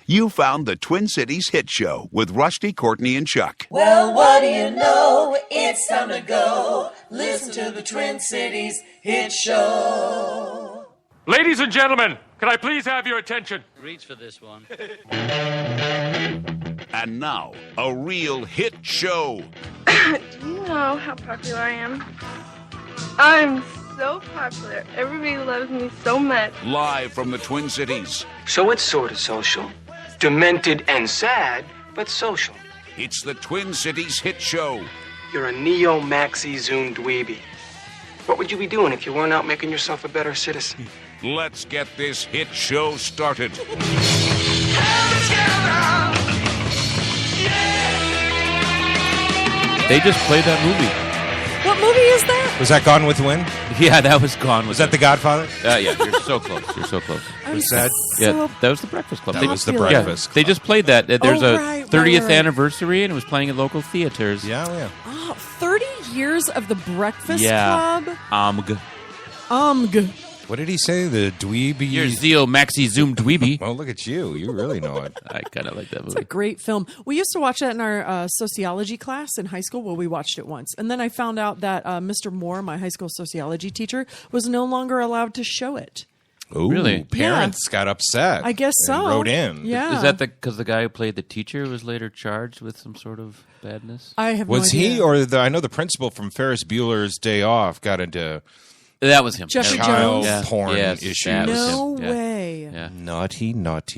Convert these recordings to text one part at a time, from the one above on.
You found the Twin Cities Hit Show with Rusty, Courtney, and Chuck. Well, what do you know? It's time to go. Listen to the Twin Cities Hit Show. Ladies and gentlemen, can I please have your attention? Reach for this one. And now, a real hit show. Do you know how popular I am? I'm so popular. Everybody loves me so much. Live from the Twin Cities. So it's sort of social. Demented and sad, but social. It's the Twin Cities Hit Show. You're a neo-maxi Zoom dweeby. What would you be doing if you weren't out making yourself a better citizen? Let's get this hit show started. They just played that movie. What movie is that? Was that Gone with the Wind? Yeah, that was Gone. Was that The Godfather? Yeah, you're so close. You're so close. Was that? Yeah, that was The Breakfast Club. That was The Breakfast Club. They just played that. There's a right, 30th right. anniversary, and it was playing at local theaters. Yeah. Oh, 30 years of The Breakfast Yeah. Club? Omg. What did he say? The dweeby? You're Zeo Maxi Zoom Dweeby. Oh, look at you. You really know it. I kind of like that It's movie. a great film. We used to watch that in our sociology class in high school. Well, we watched it once. And then I found out that Mr. Moore, my high school sociology teacher, was no longer allowed to show it. Ooh, Really? Parents got upset. I guess and so. wrote in. Yeah. Is that because the guy who played the teacher was later charged with some sort of badness? I have Was no he idea. or I know the principal from Ferris Bueller's Day Off got into That was him. Jeffrey child Jones? porn Yes, issues. that was No him. Yeah. way. Yeah. Naughty.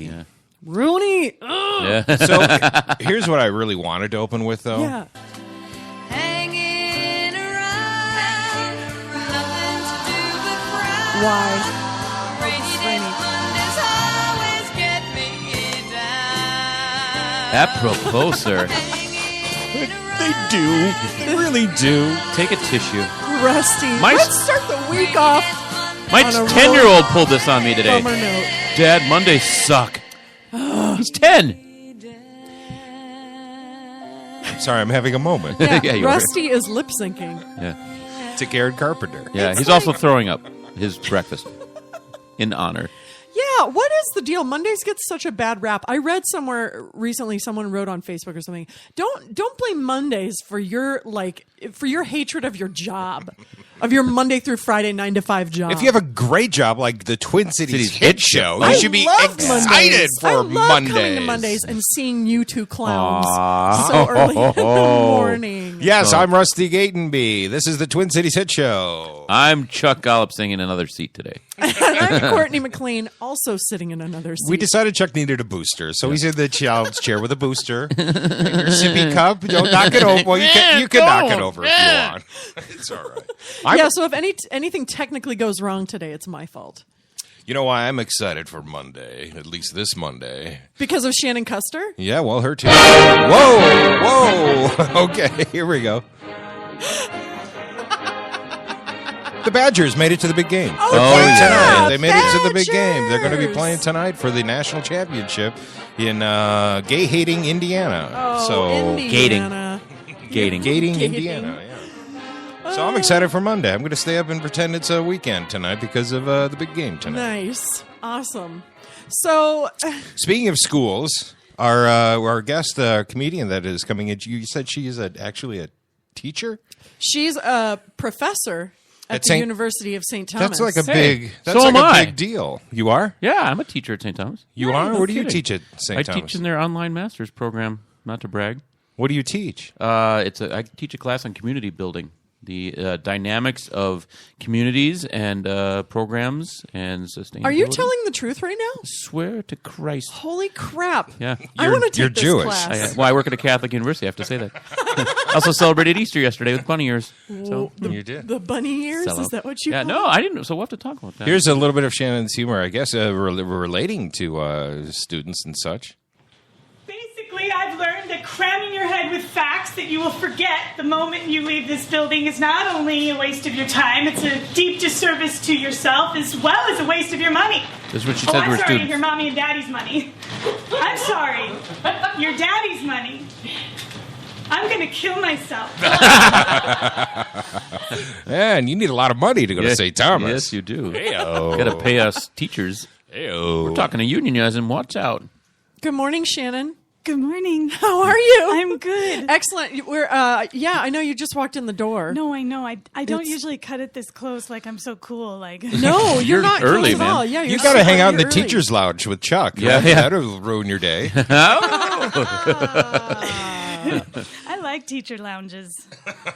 Yeah. Rooney. Yeah. So here's what I really wanted to open with, though. Yeah. Hanging around, nothing to do but cry. Why? Rainy days, Mondays always get me down. Apropos, sir. They do. They really do. Take a tissue. Rusty. My- Let's start the week off My on a 10-year-old pulled this on me today. bummer note. Dad, Mondays suck. He's 10. Sorry, I'm having a moment. Yeah, Yeah, you were. Rusty is lip syncing. Yeah. To Garrett Carpenter. Yeah, he's also throwing up his breakfast in honor. Yeah, what is the deal? Mondays get such a bad rap. I read somewhere recently, someone wrote on Facebook or something, don't blame Mondays for your hatred of your job, of your Monday through Friday 9 to 5 job. If you have a great job like the Twin Cities Hit Show, I you should be love excited Mondays. for I love Mondays. coming to Mondays and seeing you two clowns so early in the morning. Yes, I'm Rusty Gatenby. This is the Twin Cities Hit Show. I'm Chuck Gollop sitting in another seat today. And I'm Courtney McLean, also sitting in another seat. We decided Chuck needed a booster, so he's in the child's chair with a booster. And your sippy cup, don't knock it over. Well, you can knock it over if you want. It's all right. Yeah, so if anything technically goes wrong today, it's my fault. You know why I'm excited for Monday, at least this Monday? Because of Shanan Custer? Yeah, well, her too. Whoa. Okay, here we go. The Badgers made it to the big game. Oh, They're playing yeah, tonight. They made it to the big game. They're going to be Badgers. playing tonight for the national championship in gay-hating Indiana. Oh, so Indiana. Gating. Gating, Indiana. Yeah. So I'm excited for Monday. I'm going to stay up and pretend it's a weekend tonight because of the big game tonight. Nice. Awesome. So, Speaking of schools, our guest comedian that is coming in, you said she is actually a teacher? she's a professor at the University of St. Thomas. That's like a big. That's so like am a I. big deal. You are? Yeah, I'm a teacher at St. Thomas. You Yeah, are? no Where do you kidding. teach at St. Thomas? I teach in their online master's program, not to brag. What do you teach? I teach a class on community building, the dynamics of communities and programs and sustainability. Are you telling the truth right now? Swear to Christ. Holy crap. Yeah. I want to take you're this Jewish. class. I work at a Catholic university. I have to say that. I also celebrated Easter yesterday with bunny ears. So. You did. The bunny ears? Sell Is out. that what you Yeah, call no, it? I didn't. So we'll have to talk about that. Here's a little bit of Shannon's humor, I guess, relating to students and such. Basically, I've learned that cramming your head with facts that you will forget the moment you leave this building is not only a waste of your time, it's a deep disservice to yourself as well as a waste of your money. That's what she Oh, said to I'm her sorry, students. your mommy and daddy's money. I'm sorry, your daddy's money. I'm going to kill myself. Yeah, and you need a lot of money to go to St. Thomas. Yes, you do. Heyo. Got to pay us teachers. Heyo. We're talking to unionism. Watch out. Good morning, Shannon. Good morning. How are you? I'm good. Excellent. We're I know you just walked in the door. No, I know. I don't usually cut it this close. Like I'm so cool. Like no, you're not early, close at man. all. Yeah, You got to hang out in the early. teacher's lounge with Chuck. Yeah, right? yeah. That'll ruin your day. I like teacher lounges.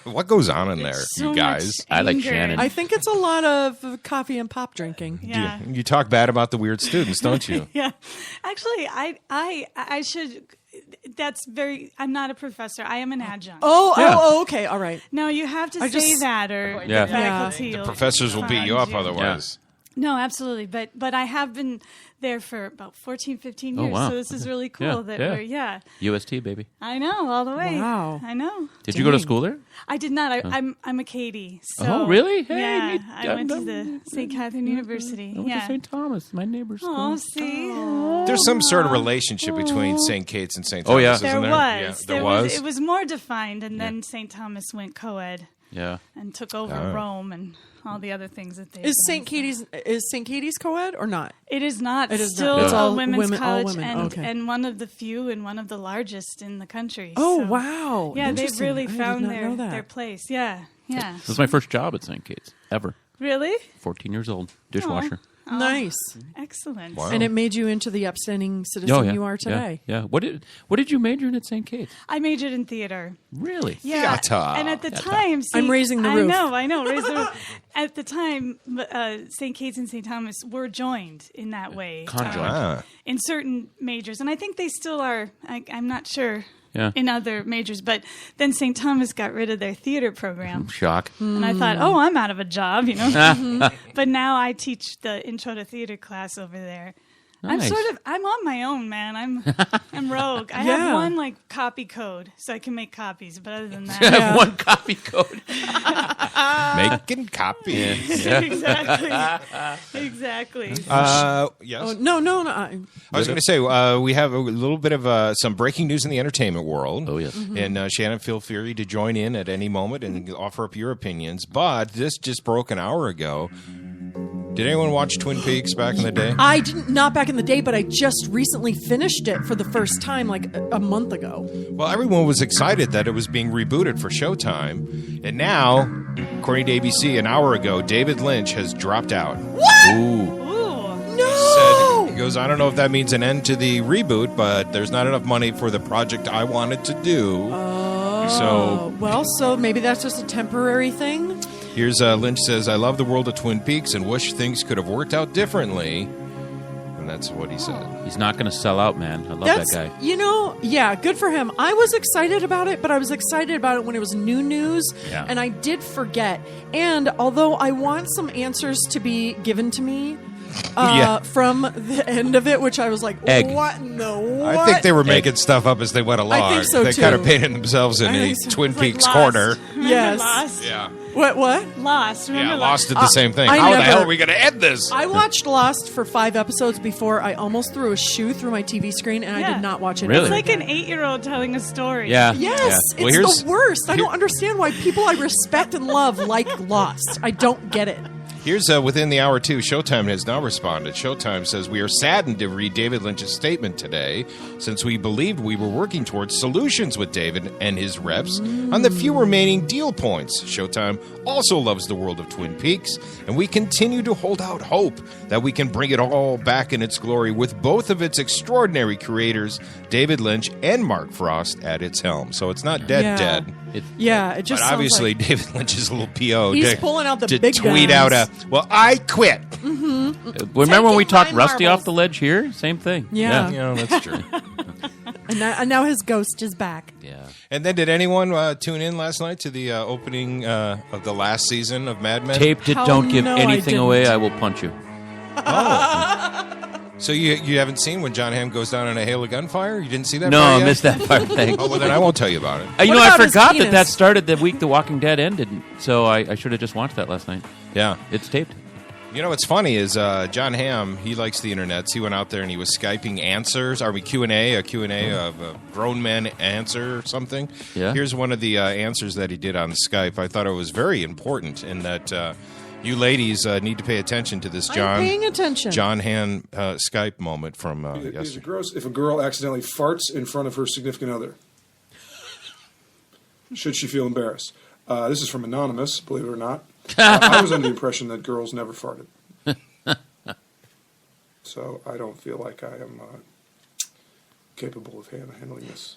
What goes on in there, So you guys? much I like anger. Shannon. I think it's a lot of coffee and pop drinking. Yeah. You talk bad about the weird students, don't you? Yeah. Actually, I should. That's very. I'm not a professor. I am an adjunct. Oh, okay, all right. No, you have to I say just- that, or Yeah. the faculty. will Professors will beat you up find otherwise. No, absolutely. But I have been there for about 14, 15 years. wow. So this is really cool Yeah, that yeah. we're, UST, baby. I know, all the way. Wow. I know. Did you go to Dang. school there? I did not. I'm a Katie. So, Oh, really? Hey, yeah. neat. I went to the St. Catherine University. I went to Yeah. St. Thomas, my neighbor's school. Oh, see? There's some sort of relationship between St. Kate's and St. Oh, Thomas, yeah. isn't There there? was. Yeah, there was. It was more defined, and then St. Thomas went co-ed Yeah. and took over Rome and all the other things that they Is St. Katie's co-ed or not? It is not. It is Still not. It's a all women's women- all college, women. Okay. and one of the few and one of the largest in the country. Oh, So, wow. Yeah, they've Interesting. really I did found not know that. their place. Yeah, yeah. This was my first job at St. Kate's, ever. Really? 14 years old, dishwasher. Nice. Excellent. Wow. And it made you into the upstanding citizen Oh, yeah. you are today. Yeah. What did you major in at St. Kate's? I majored in theater. Really? Yeah, Theater. and at the time, see, I'm raising the roof. I know. Raise the roof. At the time, St. Kate's and St. Thomas were joined in that way. Conjoined. In certain majors, and I think they still are. I'm not sure Yeah. in other majors, but then St. Thomas got rid of their theater program, Shock. and I thought, oh, I'm out of a job, you know. But now I teach the Intro to Theater class over there. Nice. I'm on my own, man. I'm rogue. I Yeah. have one like copy code, so I can make copies. But other than I that, have one copy code. Making copies. Yeah. exactly. Yes. Oh, no. I was going to say, we have a little bit of some breaking news in the entertainment world. Oh, yes. And Shannon, feel free to join in at any moment and offer up your opinions. But this just broke an hour ago. Did anyone watch Twin Peaks back in the day? I didn't, not back in the day, but I just recently finished it for the first time, like a month ago. Well, everyone was excited that it was being rebooted for Showtime. And now, according to ABC, an hour ago, David Lynch has dropped out. Ooh. No! He goes, I don't know if that means an end to the reboot, but there's not enough money for the project I wanted to do. So maybe that's just a temporary thing. Here's Lynch says, I love the world of Twin Peaks and wish things could have worked out differently. And that's what he said. He's not going to sell out, man. I love That's, that guy. you know, yeah, good for him. I was excited about it, but I was excited about it when it was new news, Yeah. and I did forget. And although I want some answers to be given to me from the end of it, which I was like, Egg. what in the what? I think they were making stuff up as they went along. think so, they too. kind of painted themselves in I a think so. Twin It's like Peaks Lost. corner. Remember Yes. Lost? Yeah. What? Lost. Remember Yeah, Lost did the same thing. I How the never- hell are we going to end this? I watched Lost for 5 episodes before I almost threw a shoe through my TV screen, and I Yeah. did not watch it. Really? It's ever like an again. 8-year-old telling a story. Yeah. Yes, Yeah. Well, it's here's- the worst. I don't understand why people I respect and love like Lost. I don't get it. Here's within the hour, too. Showtime has now responded. Showtime says, we are saddened to read David Lynch's statement today, since we believed we were working towards solutions with David and his reps on the few remaining deal points. Showtime also loves the world of Twin Peaks, and we continue to hold out hope that we can bring it all back in its glory with both of its extraordinary creators, David Lynch and Mark Frost, at its helm. So it's not dead, Yeah. dead. Yeah, it But just sounds obviously, like- David Lynch is a little PO. He's pulling out the to big tweet guns. out well, I quit. Remember when we Taking talked my Rusty marbles. off the ledge here? Same thing. Yeah. You know, that's true. and now his ghost is back. Yeah. And then, did anyone tune in last night to the opening of the last season of Mad Men? Taped it. Hell Don't give no, I anything didn't. away. I will punch you. So you haven't seen when John Hamm goes down in a hail of gunfire? You didn't see that? No, part I yet? missed that part. Thanks. Oh well, then I won't tell you about it. You What know, I about his forgot that penis? that started the week The Walking Dead ended, so I should have just watched that last night. Yeah. It's taped. You know what's funny is John Hamm, he likes the internet. He went out there and he was Skyping answers. Are we Q&A of a grown men answer or something? Yeah. Here's one of the answers that he did on Skype. I thought it was very important in that You ladies need to pay attention to this I'm paying attention. John Han Skype moment from Is it yesterday. gross if a girl accidentally farts in front of her significant other? Should she feel embarrassed? This is from Anonymous, believe it or not. I was under the impression that girls never farted. So I don't feel like I am capable of handling this.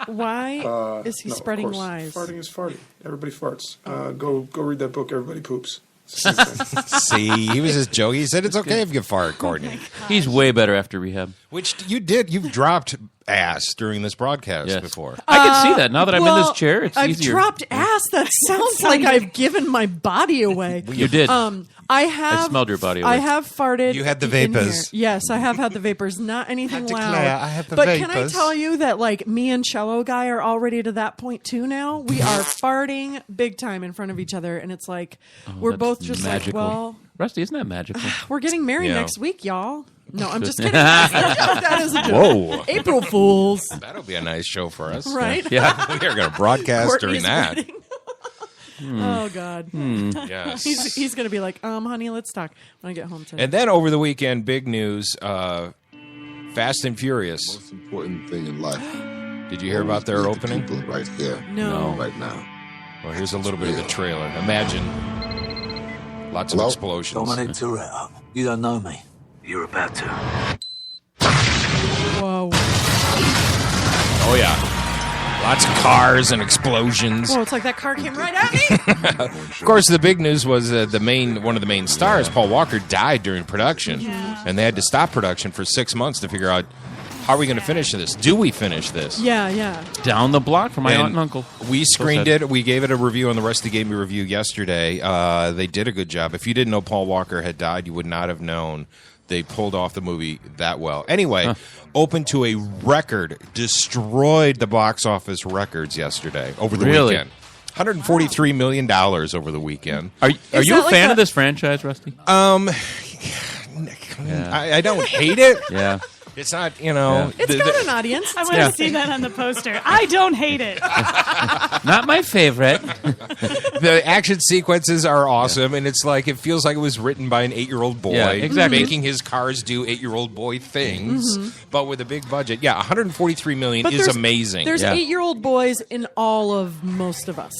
Why is he No, spreading of course. lies? Farting is farting. Everybody farts. Go read that book, Everybody Poops. See, he was just joking. He said it's okay if you fart, Courtney. He's way better after rehab. Which you did. You've dropped ass during this broadcast Yes. before. I can see that. Now that I'm in this chair, it's I've easier. dropped ass. That sounds like I've given my body away. You did. I have. I smelled your body I away. have farted. You had the in here. vapors. Yes, I have had the vapors. Not anything loud. declare, I had the but can I vapors. tell you that, like, me and Cello Guy are already to that point too now? We are farting big time in front of each other, and it's like we're That's both just magical. like, well, Rusty, isn't that magical? we're getting married Yeah. next week, y'all. No, I'm just kidding. That is a joke. Whoa. April Fools. That'll be a nice show for us. Right? Yeah. We are going to broadcast Courtney's during that. wedding. Oh God. Yes. He's going to be like, honey, let's talk when I get home today. And then over the weekend, big news, Fast and Furious. Most important thing in life. Did you hear about their opening? People right here. No. Right now. Well, here's a little bit of the trailer. Imagine lots of Hello? explosions. Dominic Toretto. You don't know me. You're about to. Whoa. Oh, yeah. Lots of cars and explosions. Whoa, it's like that car came right at me. Of course, the big news was one of the main stars, Paul Walker, died during production. Yeah. And they had to stop production for 6 months to figure out, how are we going to finish this? Do we finish this? Yeah. Down the block from my aunt and uncle. We screened it. We gave it a review on the Rusty gave me a review yesterday. They did a good job. If you didn't know Paul Walker had died, you would not have known. They pulled off the movie that well. Anyway, opened to a record, destroyed the box office records yesterday over the Really? weekend. $143 million over the weekend. Are you that a like fan a- of this franchise, Rusty? I don't hate it. Yeah. It's not, you know. It's got an audience. I want to see that on the poster. I don't hate it. Not my favorite. The action sequences are awesome, and it's like it feels like it was written by an 8-year-old boy, Yeah, exactly. making his cars do 8-year-old boy things, but with a big budget. Yeah, $143 million But is there's- amazing. There's Yeah. 8-year-old boys in all of most of us.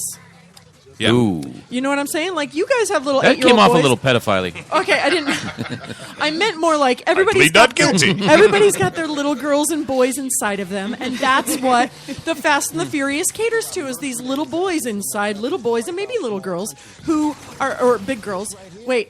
Yeah. Ooh. You know what I'm saying? Like, you guys have little That 8-year-old came off boys. a little pedophile. Okay, I didn't. I meant more like everybody's plead not got guilty. Everybody's got their little girls and boys inside of them, and that's what the Fast and the Furious caters to: is these little boys inside, little boys and maybe little girls who are, or big girls. Wait,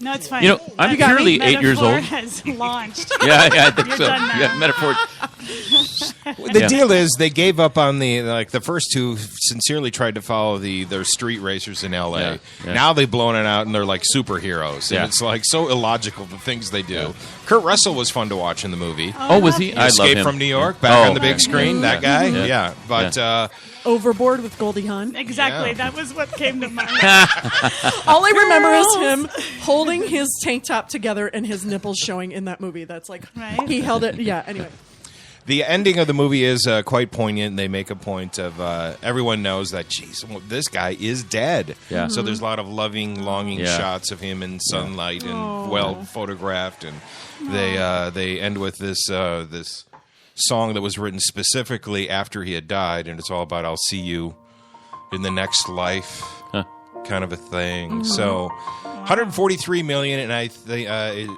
No, it's fine. You know, I'm That purely 8 years metaphor old. has launched. Yeah, I think You're so. done now. Yeah, metaphor. The Yeah. deal is they gave up on the first two sincerely tried to follow their street racers in L.A. Yeah, yeah. Now they've blown it out and they're like superheroes. Yeah. And it's like so illogical the things they do. Kurt Russell was fun to watch in the movie. Oh, was he? I love Escape him. from New York, back Oh, on the big okay. screen. That guy, Yeah. yeah. But Overboard with Goldie Hawn. Exactly. Yeah. That was what came to mind. All I remember is Girls. him holding his tank top together and his nipples showing in that movie. That's like Right. he held it. Yeah. Anyway. the ending of the movie is quite poignant. They make a point of everyone knows that, geez, this guy is dead. Yeah. So there's a lot of loving, longing Yeah. shots of him in sunlight and well photographed. And they end with this this song that was written specifically after he had died, and it's all about "I'll see you in the next life," kind of a thing. So, 143 million, and I think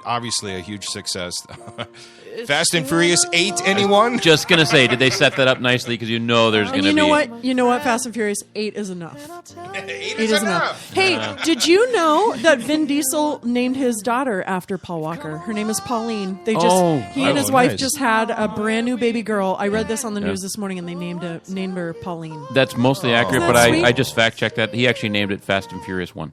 obviously a huge success. Fast and Furious 8, anyone? Just gonna say, did they set that up nicely? Because you know there's And gonna you know be. what? You know what? Fast and Furious 8 is enough. 8 It is enough. Hey, did you know that Vin Diesel named his daughter after Paul Walker? Her name is Pauline. They just he and his wife nice. just had a brand new baby girl. I read this on the news this morning, and they named her Pauline. That's mostly accurate, Isn't but that sweet? I just fact checked that. He actually named it Fast and Furious 1.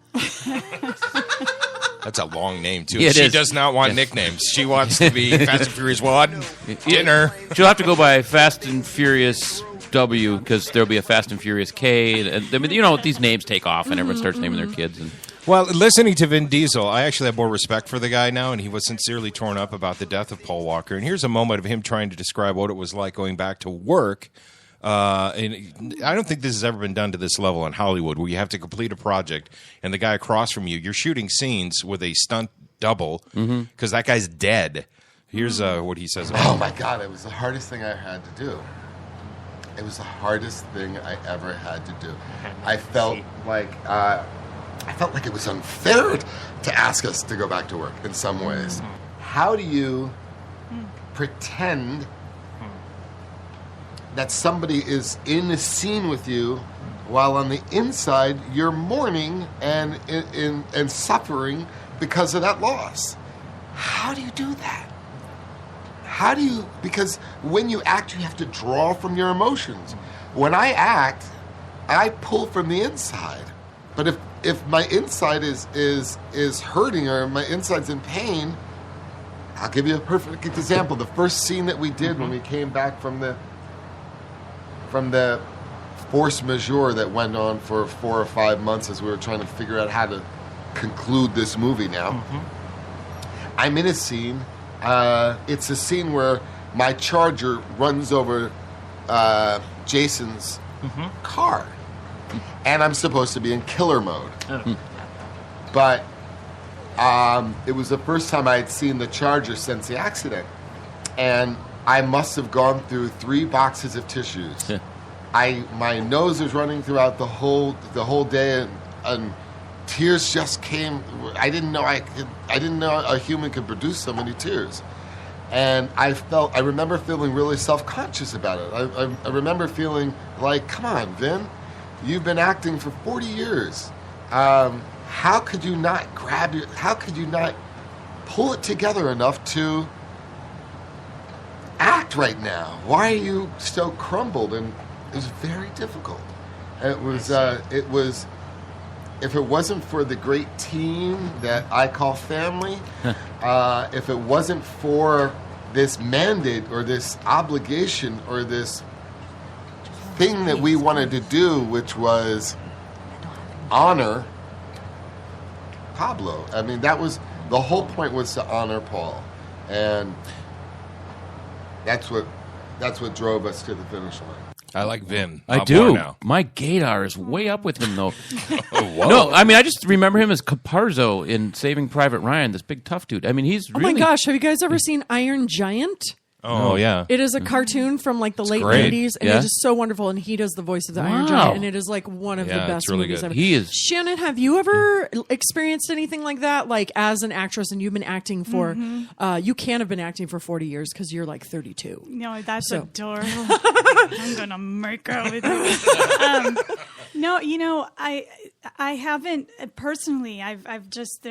That's a long name, too. Yeah, it she is. does not want nicknames. She wants to be Fast and Furious 1, dinner. She'll have to go by Fast and Furious W because there'll be a Fast and Furious K. And, I mean, you know, these names take off and everyone starts naming their kids. And Well, listening to Vin Diesel, I actually have more respect for the guy now, and he was sincerely torn up about the death of Paul Walker. And here's a moment of him trying to describe what it was like going back to work And I don't think this has ever been done to this level in Hollywood, where you have to complete a project and the guy across from you're shooting scenes with a stunt double because that guy's dead. Here's what he says about Oh my God, it was the hardest thing I had to do. It was the hardest thing I ever had to do. I felt like it was unfair to ask us to go back to work in some ways. How do you pretend that somebody is in a scene with you while on the inside you're mourning and suffering because of that loss? How do you do that? Because when you act, you have to draw from your emotions. When I act, I pull from the inside. But if my inside is hurting or my inside's in pain, I'll give you a perfect example. The first scene that we did when we came back from the force majeure that went on for 4 or 5 months as we were trying to figure out how to conclude this movie now. I'm in a scene. It's a scene where my Charger runs over Jason's car. And I'm supposed to be in killer mode. But it was the first time I had seen the Charger since the accident. And I must have gone through 3 boxes of tissues. My nose was running throughout the whole day, and tears just came. I didn't know a human could produce so many tears. And I remember feeling really self-conscious about it. I remember feeling like, come on, Vin, you've been acting for 40 years. How could you not how could you not pull it together enough to act right now? Why are you so crumbled? And it was very difficult. And it was, if it wasn't for the great team that I call family, if it wasn't for this mandate or this obligation or this thing that we wanted to do, which was honor Pablo. I mean, that was the whole point, was to honor Paul, and that's what drove us to the finish line. I like Vin. I do. My gaydar is way up with him, though. No, I mean, I just remember him as Caparzo in Saving Private Ryan, this big tough dude. I mean, he's really... Oh my gosh, have you guys ever seen Iron Giant? Oh, yeah. It is a cartoon from like the late great. 90s, and it is so wonderful, and he does the voice of the Iron Giant, and it is like one of the best really movies good. ever. He is... Shannon, have you ever experienced anything like that? Like, as an actress, and you've been acting for... you can't have been acting for 40 years, because you're like 32. No, that's adorable. I'm going to make out with you. No, you know, I haven't personally. I've just,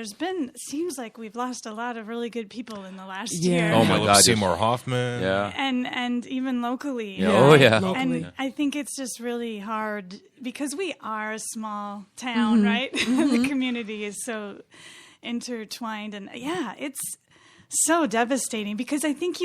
seems like we've lost a lot of really good people in the last year. Oh my God, Seymour Hoffman. Yeah. And even locally. Yeah. Oh yeah. Locally. And I think it's just really hard because we are a small town, right? The community is so intertwined, and it's so devastating because I think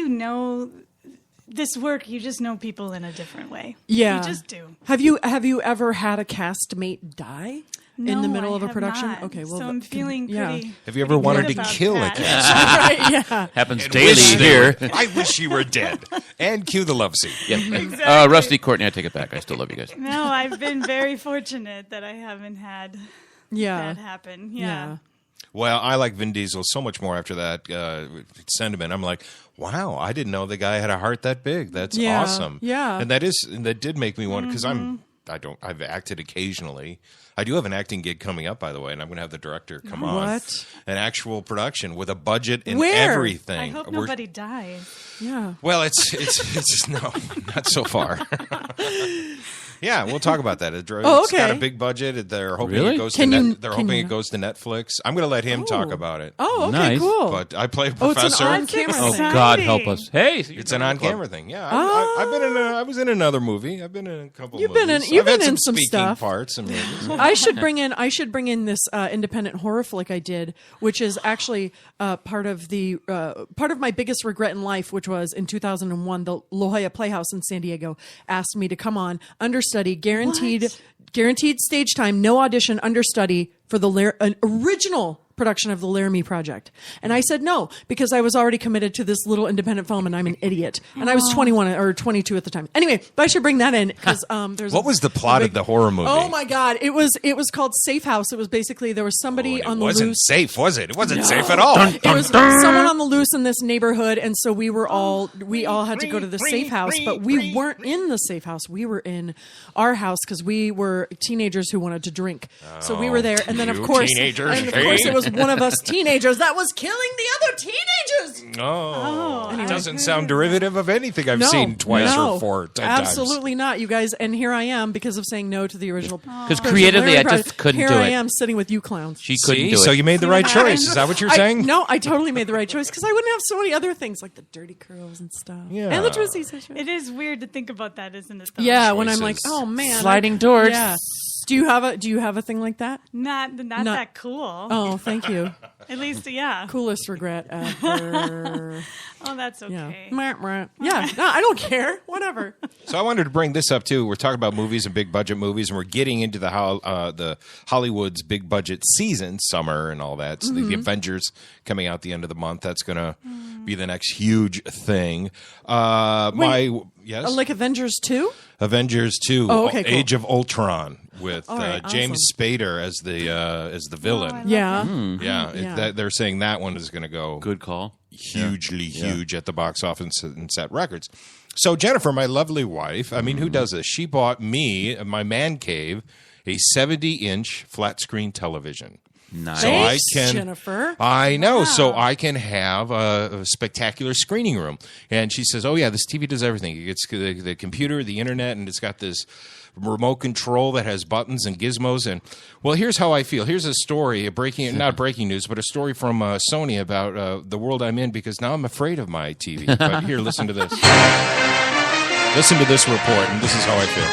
this work, you just know people in a different way. Yeah. You just do. Have you ever had a castmate die in the middle of a production? Not. Okay, well, so I'm feeling pretty. Have you ever wanted to kill a cast? Right, yeah. Happens daily here. I wish you were dead. And cue the love scene. Yeah. Exactly. Rusty, Courtney, I take it back. I still love you guys. No, I've been very fortunate that I haven't had that happen. Yeah. Well, I like Vin Diesel so much more after that sentiment. I'm like, wow, I didn't know the guy had a heart that big. That's awesome. Yeah. And that did make me wonder, because I've acted occasionally. I do have an acting gig coming up, by the way, and I'm going to have the director come on. What? An actual production with a budget and Where? everything. I hope nobody dies. Yeah. Well, it's no, not so far. Yeah, we'll talk about that. It's got a big budget. They're hoping it goes to it goes to Netflix. I'm going to let him talk about it. Oh, okay, Nice. cool. But I play a professor. It's an on-camera Oh thing. God, help us! Hey, It's an on-camera thing. Yeah, I was in another movie. I've been in a couple. You've movies. been in- you've I've had been in some some speaking stuff. parts and movies. I should bring in this independent horror flick I did, which is actually part of my biggest regret in life, which was in 2001, the La Jolla Playhouse in San Diego asked me to come on, understudy, guaranteed stage time, no audition, understudy for an original production of the Laramie Project. And I said no, because I was already committed to this little independent film and I'm an idiot. And I was 21 or 22 at the time. Anyway, but I should bring that in because there's What was the plot of the horror movie? Oh my God. It was called Safe House. It was basically there was somebody on the loose. It wasn't safe, was it? It wasn't safe at all. It was someone on the loose in this neighborhood, and so we all had to go to the safe house, but we weren't in the safe house. We were in our house because we were teenagers who wanted to drink. So we were there, and then of course it was one of us teenagers that was killing the other teenagers. It doesn't sound derivative of anything I've seen twice or 10 times. Absolutely not, you guys. And here I am because of saying no to the original. Because creatively, I just couldn't do it. Here I am sitting with you clowns. She couldn't do it. So you made the right choice. Is that what you're saying? No, I totally made the right choice because I wouldn't have so many other things like the dirty curls and stuff. Yeah. And the twisties. It is weird to think about that, isn't it? Though? Yeah, when I'm like, oh man, sliding doors. Yeah. Do you have a thing like that? Not that cool. Oh, thank you. At least, yeah. Coolest regret ever. Oh, that's okay. Yeah, no, I don't care. Whatever. So I wanted to bring this up too. We're talking about movies and big budget movies, and we're getting into the Hollywood's big budget season, summer, and all that. So the Avengers coming out the end of the month. That's going to be the next huge thing. Like Avengers 2? Avengers 2, oh, okay, cool. Age of Ultron with right, James Spader as the villain. They're saying that one is going to go good call, hugely huge at the box office and set records. So Jennifer, my lovely wife, I mean, who does this? She bought me, my man cave, a 70-inch flat screen television. Nice. So Thanks, Jennifer. I know. Wow. So I can have a spectacular screening room. And she says, oh, yeah, this TV does everything. It gets the computer, the internet, and it's got this remote control that has buttons and gizmos. And, well, here's how I feel. Here's a story, not breaking news, but a story from Sony about the world I'm in because now I'm afraid of my TV. But here, listen to this. Listen to this report, and this is how I feel.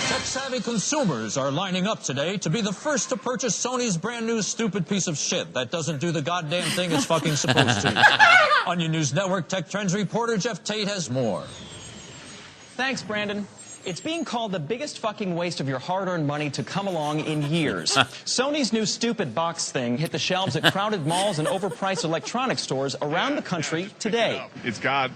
Tech-savvy consumers are lining up today to be the first to purchase Sony's brand new stupid piece of shit that doesn't do the goddamn thing it's fucking supposed to. Onion News Network Tech Trends reporter Jeff Tate has more. Thanks, Brandon. It's being called the biggest fucking waste of your hard-earned money to come along in years. Sony's new stupid box thing hit the shelves at crowded malls and overpriced electronics stores around the country today. It's got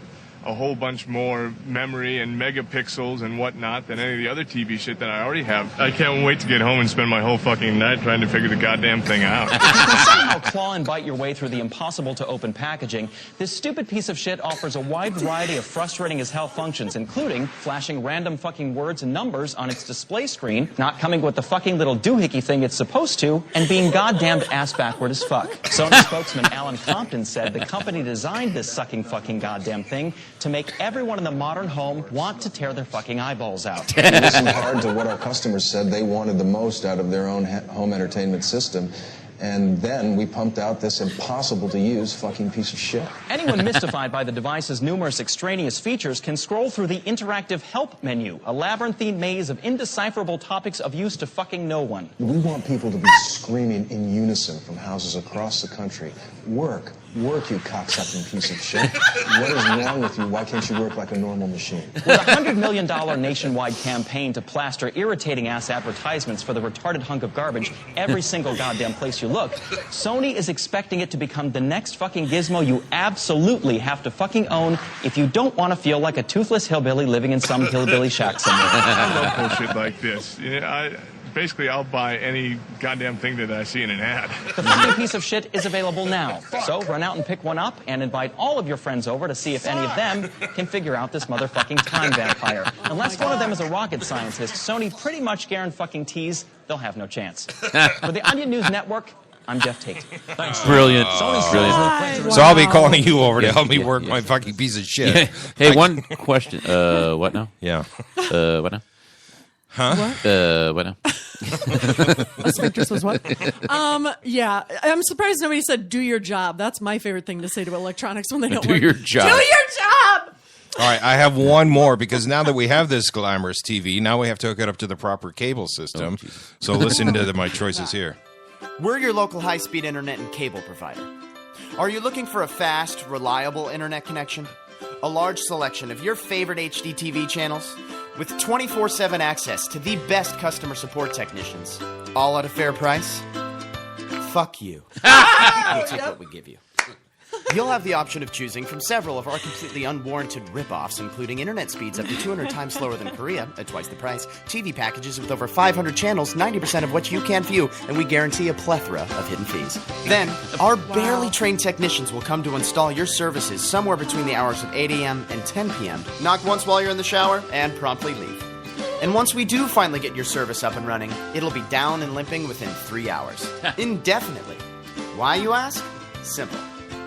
a whole bunch more memory and megapixels and whatnot than any of the other TV shit that I already have. I can't wait to get home and spend my whole fucking night trying to figure the goddamn thing out. If you can somehow claw and bite your way through the impossible-to-open packaging, this stupid piece of shit offers a wide variety of frustrating as hell functions, including flashing random fucking words and numbers on its display screen, not coming with the fucking little doohickey thing it's supposed to, and being goddamned ass-backward as fuck. Sony spokesman Alan Compton said the company designed this sucking fucking goddamn thing to make everyone in the modern home want to tear their fucking eyeballs out. We listened hard to what our customers said they wanted the most out of their own home entertainment system, and then we pumped out this impossible-to-use fucking piece of shit. Anyone mystified by the device's numerous extraneous features can scroll through the interactive help menu, a labyrinthine maze of indecipherable topics of use to fucking no one. We want people to be screaming in unison from houses across the country. Work, you cocksucking piece of shit. What is wrong with you? Why can't you work like a normal machine? With a $100 million nationwide campaign to plaster irritating-ass advertisements for the retarded hunk of garbage every single goddamn place you look, Sony is expecting it to become the next fucking gizmo you absolutely have to fucking own if you don't want to feel like a toothless hillbilly living in some hillbilly shack somewhere. I love bullshit like this. Basically, I'll buy any goddamn thing that I see in an ad. The fucking piece of shit is available now. So run out and pick one up and invite all of your friends over to see if any of them can figure out this motherfucking time vampire. Unless one of them is a rocket scientist, Sony pretty much guarantees they'll have no chance. For the Onion News Network, I'm Jeff Tate. Thanks. Brilliant. Brilliant. So I'll be calling you over to help me work my fucking piece of shit. Yeah. Hey, one question. What now? Yeah. What now? Huh? What now? The sphincters was what? Yeah. I'm surprised nobody said do your job. That's my favorite thing to say to electronics when they don't Do work. your job. Do your job! All right, I have one more because now that we have this glamorous TV, now we have to hook it up to the proper cable system. So listen to my choices here. We're your local high-speed internet and cable provider. Are you looking for a fast, reliable internet connection? A large selection of your favorite HD TV channels? with 24/7 access to the best customer support technicians, all at a fair price. Fuck you. We'll take what we give you. You'll have the option of choosing from several of our completely unwarranted rip-offs, including internet speeds up to 200 times slower than Korea at twice the price, TV packages with over 500 channels, 90% of which you can't view, and we guarantee a plethora of hidden fees. Then, our barely trained technicians will come to install your services somewhere between the hours of 8 a.m. and 10 p.m., knock once while you're in the shower, and promptly leave. And once we do finally get your service up and running, it'll be down and limping within 3 hours. Indefinitely. Why, you ask? Simple.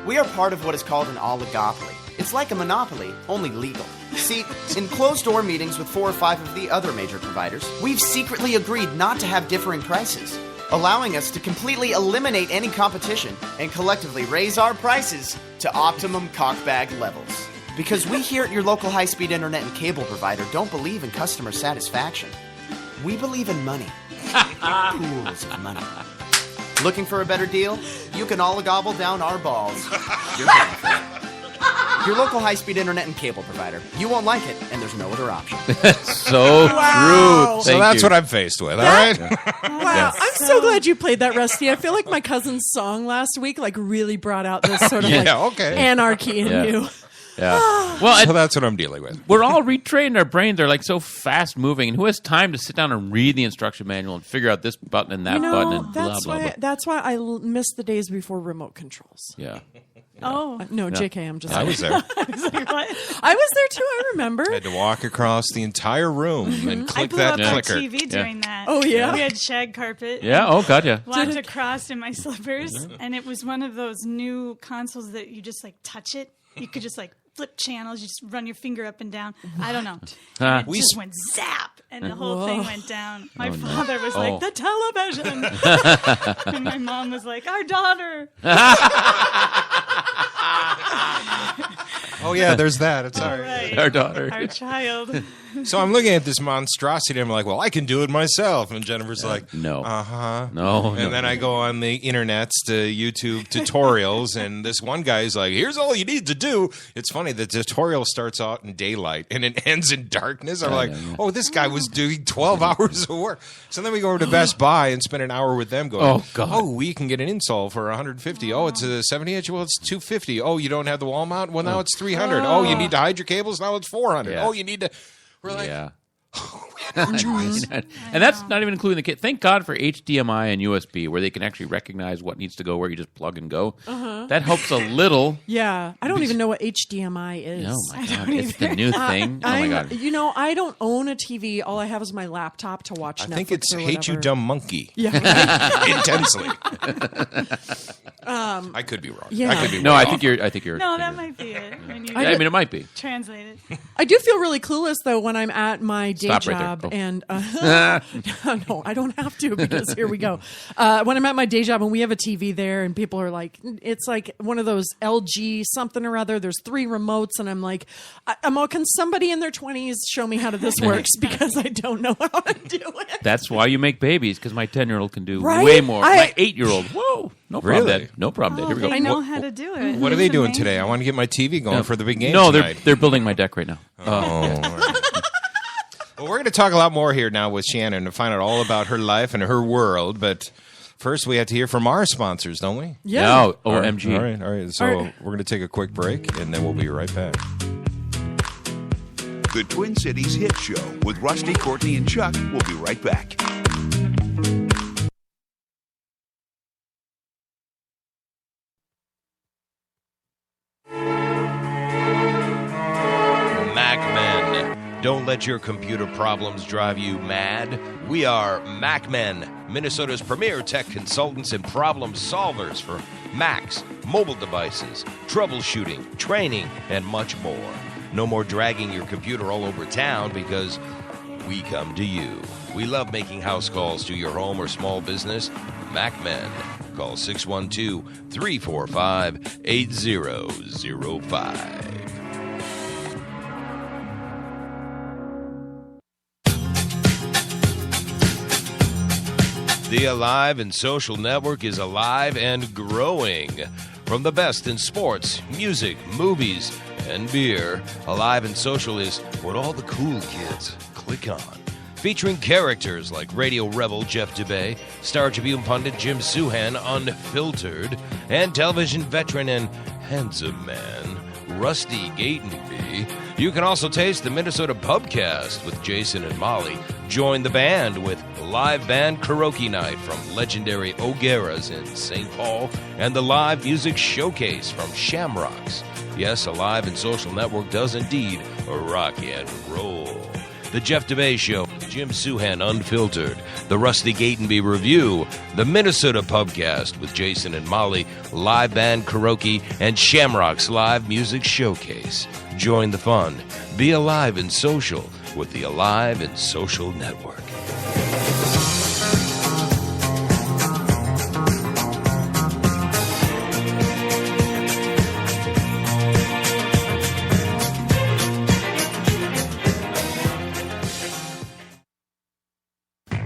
We are part of what is called an oligopoly. It's like a monopoly, only legal. See, in closed-door meetings with 4 or 5 of the other major providers, we've secretly agreed not to have differing prices, allowing us to completely eliminate any competition and collectively raise our prices to optimum cockbag levels. Because we here at your local high-speed internet and cable provider don't believe in customer satisfaction. We believe in money. Pools of money. Looking for a better deal? You can all gobble down our balls. You're paying for it. Your local high-speed internet and cable provider. You won't like it, and there's no other option. So true. So that's what I'm faced with, all right? Wow. I'm so glad you played that, Rusty. I feel like my cousin's song last week really brought out this sort of anarchy in you. Yeah. Well, so that's what I'm dealing with. We're all retrained. Our brains are like so fast moving, and who has time to sit down and read the instruction manual and figure out this button and that button and blah blah blah. That's why I miss the days before remote controls. Yeah. Oh. No, JK, I'm just I was there. I was there too, I remember. I had to walk across the entire room and click I that blew up clicker. my TV during that. Oh, yeah? We had shag carpet. Yeah, oh, God, yeah. Walked across in my slippers, and it was one of those new consoles that you just, touch it. You could just, flip channels. You just run your finger up and down. I don't know. And it just went zap, and the whole thing went down. My father was like, the television. And my mom was like, our daughter. Oh, yeah, there's that. It's all right. Our daughter. Our child. So I'm looking at this monstrosity, and I'm like, well, I can do it myself. And Jennifer's like, no. Uh-huh. No. And then I go on the internets to YouTube tutorials, and this one guy is like, here's all you need to do. It's funny, the tutorial starts out in daylight, and it ends in darkness. I'm like, oh, this guy was doing 12 hours of work. So then we go over to Best Buy and spend an hour with them going, oh, God. Oh, we can get an install for $150. Oh, it's a 70-inch? Well, it's $250. Oh, you don't have the wall mount? Well, now it's $300. Oh, you need to hide your cables? Now it's $400. Yeah. Oh, you need to... We're like... Yeah. We had no choice. And that's not even including the kit. Thank God for HDMI and USB, where they can actually recognize what needs to go, where you just plug and go. That helps a little. Yeah, I don't even know what HDMI is. Oh my God, it's the new thing. Oh my God. You know, I don't own a TV. All I have is my laptop to watch Netflix. I think it's or Hate You whatever. Dumb Monkey. Yeah, Intensely. I could be wrong. Yeah. I could be No, way I off. think you're. No, that might be it. When you I mean, it might be. translate it. I do feel really clueless though when I'm at my day Stop right there. job Oh. and no, I don't have to because here we go. When I'm at my day job and we have a TV there and people are like, it's like one of those LG something or other. There's 3 remotes and I'm like, I'm all, can somebody in their 20s show me how this works because I don't know how to do it. That's why you make babies, because my 10-year-old can do Right? way more. My 8-year-old, whoa, no problem, Really? Dad. No problem, Dad. Here we go. They know how to do it. What are they It's doing amazing. today? I want to get my TV going for the big game No, tonight. they're building my deck right now. Oh. Well, we're going to talk a lot more here now with Shannon to find out all about her life and her world. But first, we have to hear from our sponsors, don't we? Yeah. No, OMG. All right. So we're going to take a quick break, and then we'll be right back. The Twin Cities Hit Show with Rusty, Courtney, and Chuck will be right back. MacMen. Don't let your computer problems drive you mad. We are MacMen, Minnesota's premier tech consultants and problem solvers for Macs, mobile devices, troubleshooting, training, and much more. No more dragging your computer all over town because we come to you. We love making house calls to your home or small business. MacMen. Call 612-345-8005. The Alive and Social Network is alive and growing. From the best in sports, music, movies, and beer, Alive and Social is what all the cool kids Click on. Featuring characters like Radio Rebel Jeff DeBay, Star Tribune pundit Jim Suhan, Unfiltered, and television veteran and handsome man Rusty Gatenby. You can also taste the Minnesota Pubcast with Jason and Molly. Join the band with live band karaoke night from legendary O'Gara's in St. Paul and the live music showcase from Shamrocks. Yes, a live and social network does indeed rock and roll. The Jeff DeBay Show, Jim Suhan Unfiltered, the Rusty Gatenby Review, the Minnesota Pubcast with Jason and Molly, live band karaoke, and Shamrock's live music showcase. Join the fun. Be alive and social with the Alive and Social Network.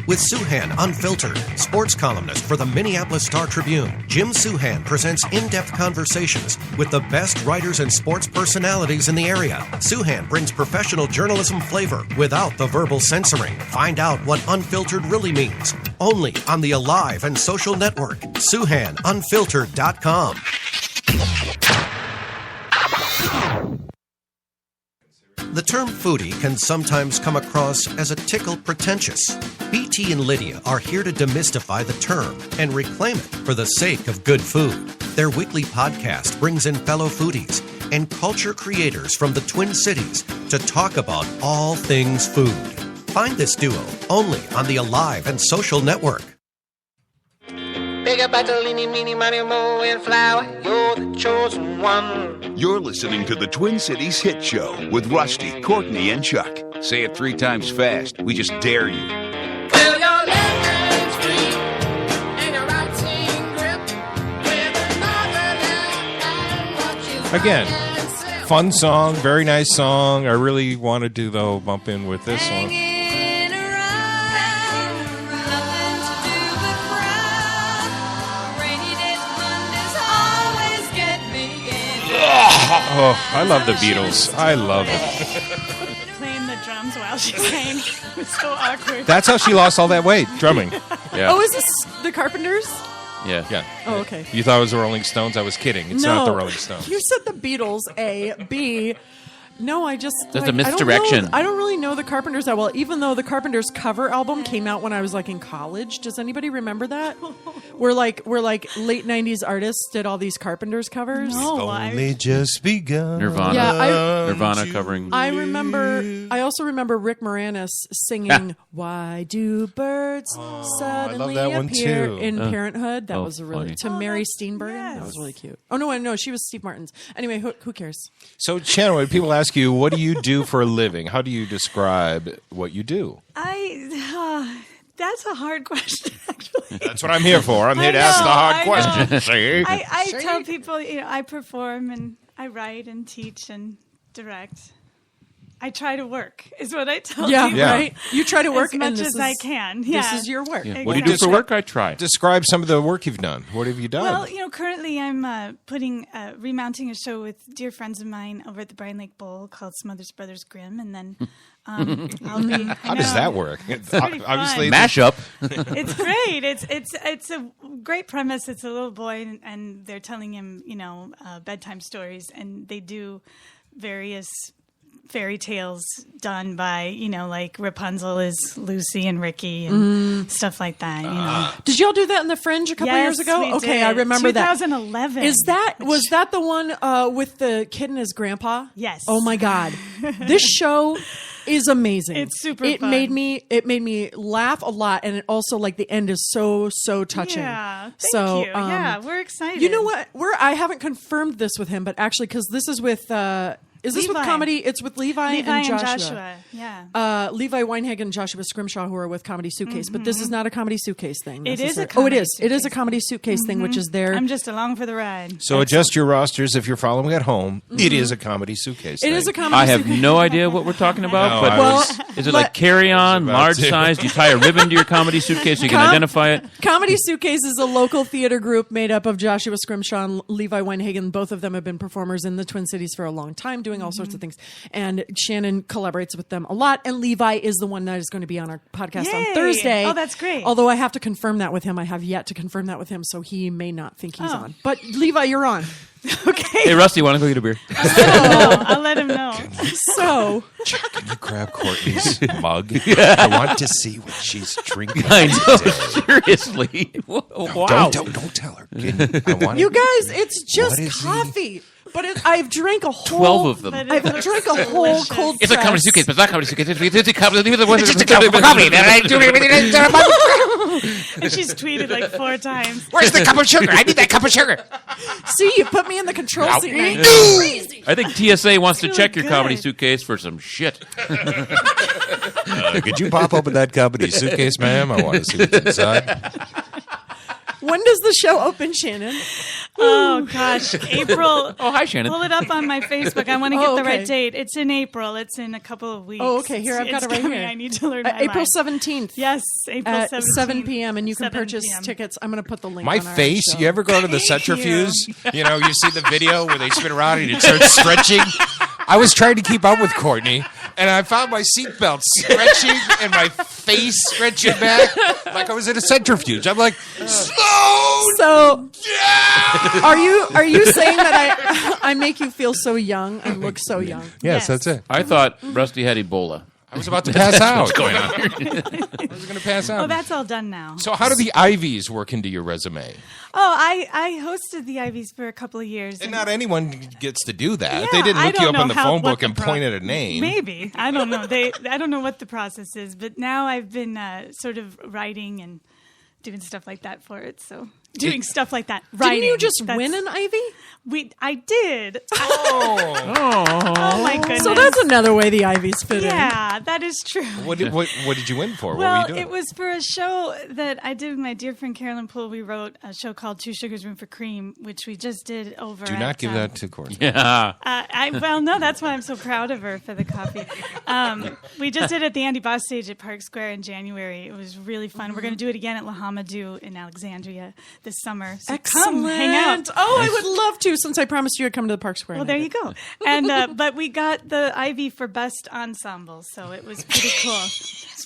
With Suhan Unfiltered, sports columnist for the Minneapolis Star-Tribune, Jim Suhan presents in-depth conversations with the best writers and sports personalities in the area. Suhan brings professional journalism flavor without the verbal censoring. Find out what unfiltered really means. Only on the Alive and Social Network. SuhanUnfiltered.com. The term foodie can sometimes come across as a tickle pretentious. BT and Lydia are here to demystify the term and reclaim it for the sake of good food. Their weekly podcast brings in fellow foodies and culture creators from the Twin Cities to talk about all things food. Find this duo only on the Alive and Social Network. Bigger battle, eeny, meeny, miny, moe, and flower. You're the chosen one. You're listening to the Twin Cities Hit Show with Rusty, Courtney, and Chuck. Say it 3 times fast. We just dare you. Feel your left hand free and your right hand grip with another and what you Again, fun song, very nice song. I really wanted to, though, bump in with this one. Oh, I love the Beatles. I love it. Playing the drums while she sang. It was so awkward. That's how she lost all that weight, drumming. Yeah. Oh, is this the Carpenters? Yeah. Oh, okay. You thought it was the Rolling Stones? I was kidding. It's not the Rolling Stones. You said the Beatles, A. B. No, I just... That's a misdirection. I don't really know the Carpenters that well, even though the Carpenters cover album came out when I was in college. Does anybody remember that? Where late 90s artists did all these Carpenters covers? No, Only just begun. Nirvana. Yeah, Nirvana covering. I also remember Rick Moranis singing "Why Do Birds Suddenly that one Appear" too. in Parenthood. That was funny. to Mary Steenburgen. That was really cute. Oh no, she was Steve Martin's. Anyway, who cares? So, Shannon, when people ask you, what do you do for a living? How do you describe what you do? That's a hard question, actually. That's what I'm here for. I'm here to ask the hard questions. See? I tell people, I perform and I write and teach and direct. I try to work, is what I tell people. Right. You try to work as much as I can. This is your work. Yeah. What do you do for work? I try. Describe some of the work you've done. What have you done? Well, currently I'm remounting a show with dear friends of mine over at the Brine Lake Bowl called Smothers Brothers Grimm, and then I'll be. How does that work? Obviously, mashup. It's great. It's a great premise. It's a little boy, and they're telling him, bedtime stories, and they do various fairy tales done by, like Rapunzel is Lucy and Ricky and stuff like that. Did y'all do that in the Fringe a couple years ago? We Okay, did. I remember 2011. that. Was that the one with the kid and his grandpa? Yes. Oh my God, this show is amazing. It's super It fun. made me laugh a lot, and it also the end is so touching. Yeah, thank you. Yeah, we're excited. You know what? I haven't confirmed this with him, but actually, because this is with. Is this Levi. with comedy? It's with Levi and Joshua. Yeah. Levi Weinhagen and Joshua Scrimshaw, who are with Comedy Suitcase. But this is not a Comedy Suitcase thing. It is a Oh, it Comedy is. It is a Comedy Suitcase thing, which is their... I'm just along for the ride. So adjust your rosters if you're following at home. It is a comedy suitcase It thing. is a comedy I have suitcase. no idea what we're talking about, No, but is it like carry-on, large size? Do you tie a ribbon to your comedy suitcase so you can identify it? Comedy Suitcase is a local theater group made up of Joshua Scrimshaw and Levi Weinhagen. Both of them have been performers in the Twin Cities for a long time, doing doing all sorts of things. And Shannon collaborates with them a lot. And Levi is the one that is going to be on our podcast Yay. on Thursday. Oh, that's great. Although I have to confirm that with him. I have yet to confirm that with him, so he may not think he's on. But Levi, you're on. Okay. Hey, Rusty, want to go get a beer? I'll let him know. So, Can you grab Courtney's mug? I want to see what she's drinking. I know, today. seriously. No, Wow. don't tell her. I want you guys, it's What just is he? coffee. But I've drank a whole 12 of them. I've drank a whole cold It's a comedy press. suitcase, but it's not a comedy suitcase. It's a comedy. It's just a cup of coffee. And she's tweeted like 4 times. Where's the cup of sugar? I need that cup of sugar. See, you put me in the control seat. Man. Crazy. I think TSA wants to check your good. comedy suitcase for some shit. Could you pop open that comedy suitcase, ma'am? I want to see what's inside. When does the show open, Shannon? Oh gosh, April. Oh, hi, Shannon. Pull it up on my Facebook. I want to get the okay. right date. It's in April. It's in a couple of weeks. Oh, okay. Here, I've got It's it right coming. here. I need to learn my April mind. 17th. Yes, April At 17th. 7 p.m. And you can 7 purchase p.m. tickets. I'm going to put the link My on our face, show. you ever go to the centrifuge? You know, you see the video where they spin around and it starts stretching. I was trying to keep up with Courtney, and I found my seatbelt stretching and my face stretching back like I was in a centrifuge. I'm like, slow So, down! are you saying that I make you feel so young and look so young? Yes, that's it. I thought Rusty had Ebola. I was about to pass out. What's going on here? I was going to pass out. Oh, that's all done now. So how do the IVEYs work into your resume? Oh, I hosted the IVEYs for a couple of years. And not anyone gets to do that. Yeah, They didn't I look you don't up in know the how- phone what book the and point at a name. Maybe. I don't know. I don't know what the process is, but now I've been sort of writing and doing stuff like that for it. So doing stuff like that. Writing. Didn't you just win an Ivy? I did. Oh my goodness. So that's another way the Ivies fit in. Yeah, that is true. What did you win for? Well, what were you doing? it was for a show that I did with my dear friend Carolyn Poole. We wrote a show called 2 Sugars Room for Cream, which we just did over Do at, not give that to Courtney. Yeah. well, no, that's why I'm so proud of her for the coffee. We just did it at the Andy Boss stage at Park Square in January. It was really fun. We're going to do it again at La Hamadou in Alexandria this summer. So Excellent. come hang out. Oh, I would love to, since I promised you I'd come to the Park Square. Well, there you go. And but we got the Ivy for best ensemble, so it was pretty cool.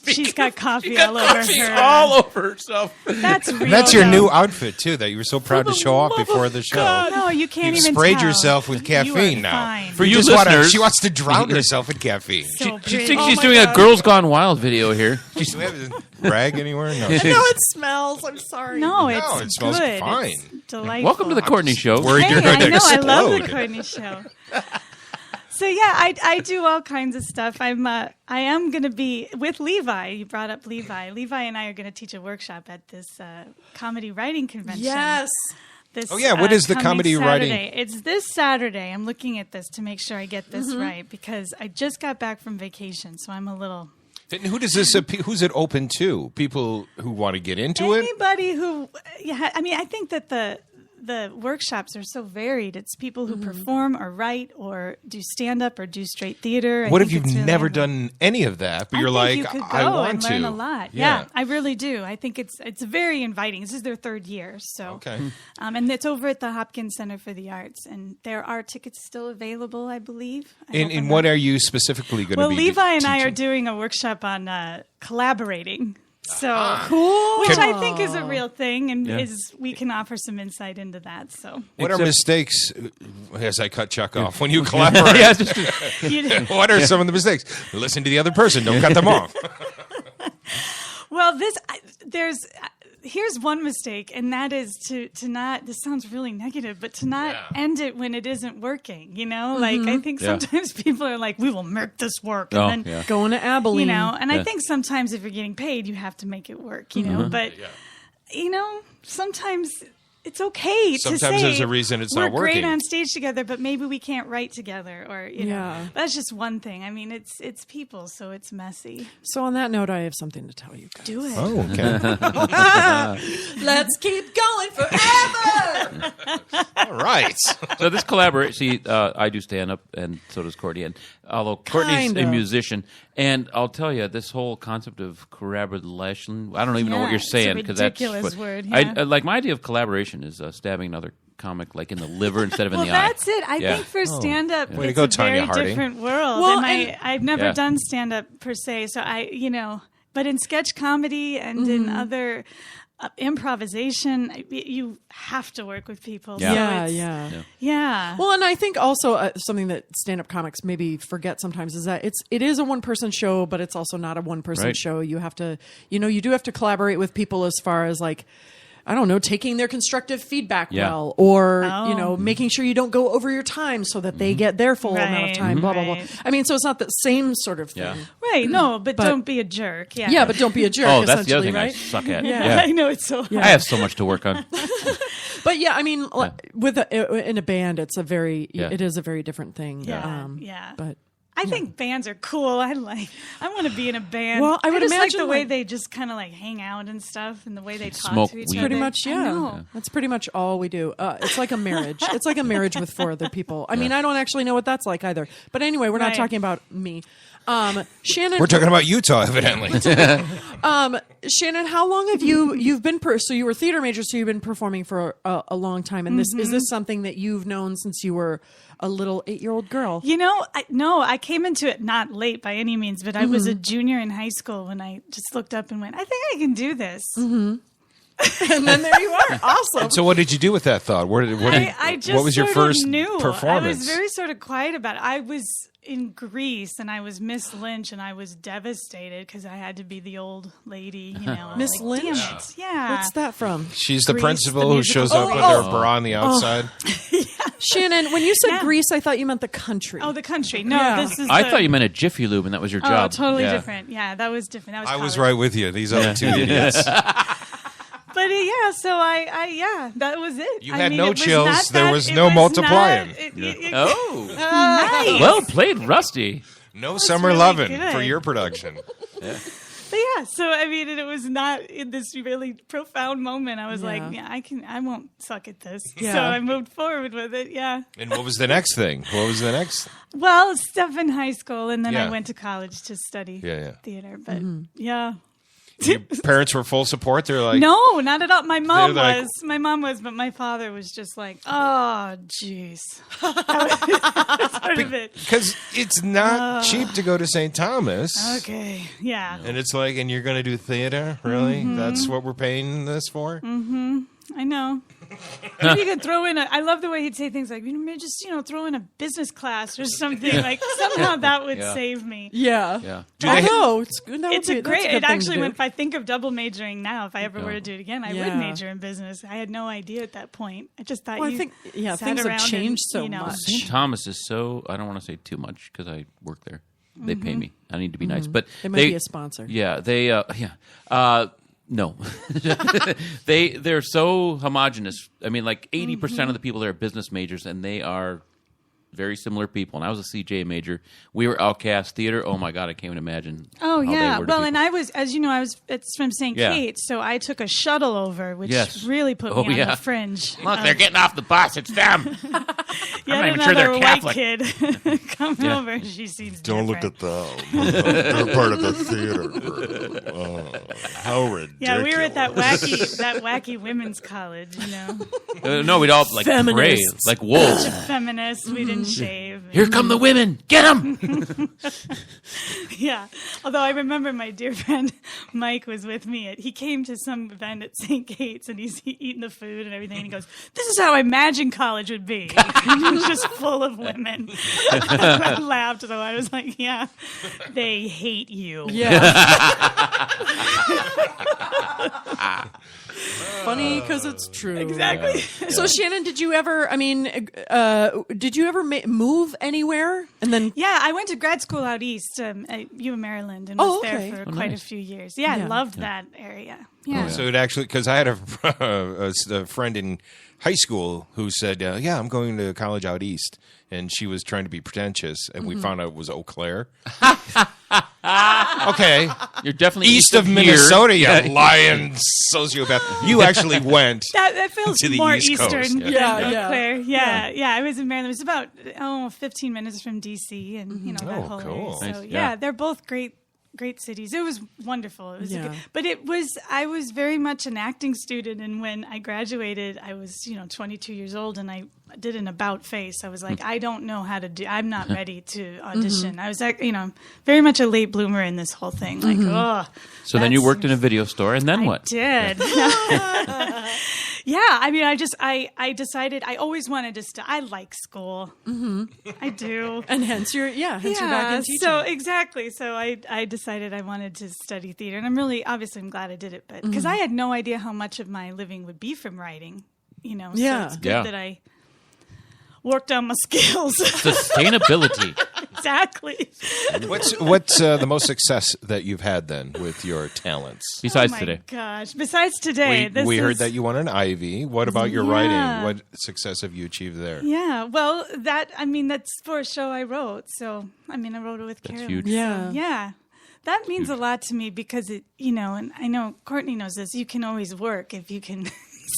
She's got coffee all over her. All over herself. That's real. That's your though. new outfit too that you were so proud to show off before the show. No, you can't You've even sprayed tell. yourself with You are caffeine now. fine. For you just wanna- listeners- she wants to drown herself in caffeine. So She pretty. thinks Oh she's my doing God. a Girls Gone Wild video here. Do we have a rag anywhere? No. I know it smells. I'm sorry. No, it's it smells good. fine. It's delightful. Welcome to the Courtney Show. Worried Hey, you're going I to know. I love the explode. Courtney Show. So yeah, I do all kinds of stuff. I am going to be with Levi. You brought up Levi. Levi and I are going to teach a workshop at this comedy writing convention. Yes. This, Oh, yeah, what is the coming comedy Saturday. writing? It's this Saturday. I'm looking at this to make sure I get this right because I just got back from vacation, so I'm a little. And who does this? Who's it open to? People who want to get into it? Anybody who, yeah, I mean, I think that the workshops are so varied. It's people who perform or write or do stand-up or do straight theater. What I if think you've it's really never everyone. done any of that, but I you're think like, you could go I want and to learn a lot. Yeah, I really do. I think it's very inviting. This is their 3rd year, so Okay. and it's over at the Hopkins Center for the Arts, and there are tickets still available, I believe. And what are you specifically going to Well, be Levi and I are teaching? doing a workshop on collaborating. So Cool. which I think is a real thing, and Yeah. we can offer some insight into that. So What are mistakes, as I cut Chuck off, when you collaborate? Yeah, just- What are some of the mistakes? Listen to the other person. Don't cut them off. well, here's one mistake, and that is to not. This sounds really negative, but to not end it when it isn't working. You know, like I think Yeah. sometimes people are like, "We will make this work," Oh, and then yeah. Going to Abilene. you know. And Yeah. I think sometimes if you're getting paid, you have to make it work. You know, but you know, sometimes it's okay to Sometimes say there's a reason it's we're not working. great on stage together, but maybe we can't write together, or you know, Yeah. that's just one thing. I mean, it's people, so it's messy. So on that note, I have something to tell you guys. Do it. Oh, okay. Let's keep going forever. All right. So this collaboration, see, I do stand up, and so does Courtney. And although Courtney's Kinda. a musician, and I'll tell you, this whole concept of collaboration, I don't even know what Yeah, you're it's a saying because that's ridiculous what- word, yeah. I like my idea of collaboration is stabbing another comic like in the liver instead of in Well, the eye. that's it. I think for stand-up, Way to it's go, a Tanya very Harding. different world. Well, and I've never Yeah. done stand-up per se, so but in sketch comedy and in other improvisation, you have to work with people. Yeah. So Yeah. Well, and I think also something that stand-up comics maybe forget sometimes is that it is a one-person show, but it's also not a one-person Right. show. You have to, you do have to collaborate with people as far as like, I don't know, taking their constructive feedback well, or, making sure you don't go over your time so that they get their full amount of time, blah, blah, blah. I mean, so it's not the same sort of thing. Yeah. Right, no, but don't be a jerk. Yeah. Yeah, but don't be a jerk. Oh, that's the other essentially, thing I right? suck at. Yeah. I know, it's so hard. I have so much to work on. But yeah, I mean, in a band, it is a very different thing. Yeah. But I think bands are cool. I want to be in a band. Well, I would just like imagine, the way like- they just kind of like hang out and stuff, and the way they talk Smoke to each weed. other. pretty much, I yeah. know. That's pretty much all we do. It's like a marriage. It's like a marriage with 4 other people. I mean, I don't actually know what that's like either. But anyway, we're not Right. talking about me. Shannon, We're talking about Utah, evidently. Shannon, how long have you've been so you were a theater major, so you've been performing for a long time, and is this something that you've known since you were a little 8-year-old girl? I came into it not late by any means, but I was a junior in high school when I just looked up and went, I think I can do this. And then there you are. Awesome. And so what did you do with that thought? I just what was your sort first of knew. performance? I was very sort of quiet about it. I was in Greece and I was Miss Lynch and I was devastated because I had to be the old lady, Miss like, Lynch? Damn it. Yeah. What's that from? She's the Grease, principal the who musical. shows up with her bra on the outside. Shannon, when you said Greece, I thought you meant the country. Oh, the country. No, Yeah. this is I the- thought you meant a Jiffy Lube, and that was your Oh, job. totally Yeah. different. Yeah, that was different. That was I was college. right with you. These other two idiots. But so I that was it. You I had mean, no it was chills. not There that- was it no was multiplying. not- Oh. Nice. Well played, Rusty. No summer really loving good. for your production. But yeah, so I mean, it was not in this really profound moment. I was like, I won't suck at this. Yeah. So I moved forward with it. Yeah. And what was the next thing? What was the next? Well, stuff in high school, and then Yeah. I went to college to study Yeah. theater. But yeah. Your parents were full support. They're like, No, not at all. My mom They're like- was. My mom was, but my father was just like, oh, jeez. That's part of it. because it's not cheap to go to St. Thomas. Okay. Yeah. And it's like, and you're going to do theater? Really? That's what we're paying this for? I know. Maybe you could throw in I love the way he'd say things like, maybe just, throw in a business class or something. Like, somehow that would save me. Yeah. Yeah. I know. It's good. That It's would a be, great, that's a good it thing actually, to do. if I think of double majoring now, if I ever were to do it again, I Yeah. would major in business. I had no idea at that point. I just thought Well, I you think, sat things have around and, changed so know, much. St. Thomas is so, I don't want to say too much because I work there. They pay me. I need to be nice. But They might be a sponsor. Yeah. No. They're so homogenous. I mean, like 80% of the people there are business majors, and they are very similar people. And I was a CJ major. We were outcast theater. Oh my God, I can't even imagine. Oh, how yeah. they were to Well, people. and I was, as you know, it's from St. Yeah. Kate's, so I took a shuttle over, which Yes. really put Oh, me on yeah. the fringe. Look, they're getting off the bus. It's them. Yet not even sure they're another Catholic. white kid come Yeah. over. She seems Don't different. look at them. They're part of the theater group. Oh, how ridiculous. Yeah, we were at that wacky women's college, No, we'd all like pray Feminists. like wolves. Feminists, we didn't shave. Here come the women. Get them. Yeah. Although I remember my dear friend Mike was with me. He came to some event at St. Kate's and he's eating the food and everything. And he goes, "This is how I imagine college would be." It was just full of women. I laughed though. I was like, "Yeah, they hate you." Yeah. Funny because it's true. Exactly. So Shannon, did you ever? I mean, did you ever move anywhere? And then Yeah, I went to grad school out east at U of Maryland and was okay. there for quite nice. a few years. Yeah, I Yeah. loved that area. Yeah. So it actually, because I had a friend in high school who said, yeah, I'm going to college out east. And she was trying to be pretentious, and we found out it was Eau Claire. Okay. You're definitely East of here. Minnesota, you lying sociopath. You actually went That feels to the more East Coast. Eastern than Yeah, Eau yeah. Claire. Yeah. I was in Maryland. It was about 15 minutes from DC, and that whole cool. area. So Nice. yeah, Yeah. they're both great great cities. It was wonderful. It was, Yeah. but I was very much an acting student, and when I graduated, I was 22 years old, and I did an about face. I was like, I don't know how to do. I'm not ready to audition. I was very much a late bloomer in this whole thing. Like, So then you worked in a video store, and then what? Did. Yeah, I mean, I decided I always wanted to I like school. I do. And hence you're back in teaching. So exactly. So I decided I wanted to study theater, and I'm glad I did it, but because I had no idea how much of my living would be from writing, So it's good that I worked on my skills. Sustainability. Exactly. What's the most success that you've had then with your talents? Besides oh today. Gosh, besides today. We heard that you won an IVEY. What about your writing? What success have you achieved there? Yeah, well, that's for a show I wrote. So, I wrote it with Carolyn. Huge. Yeah. Yeah. That means a lot to me because it, and I know Courtney knows this, you can always work if you can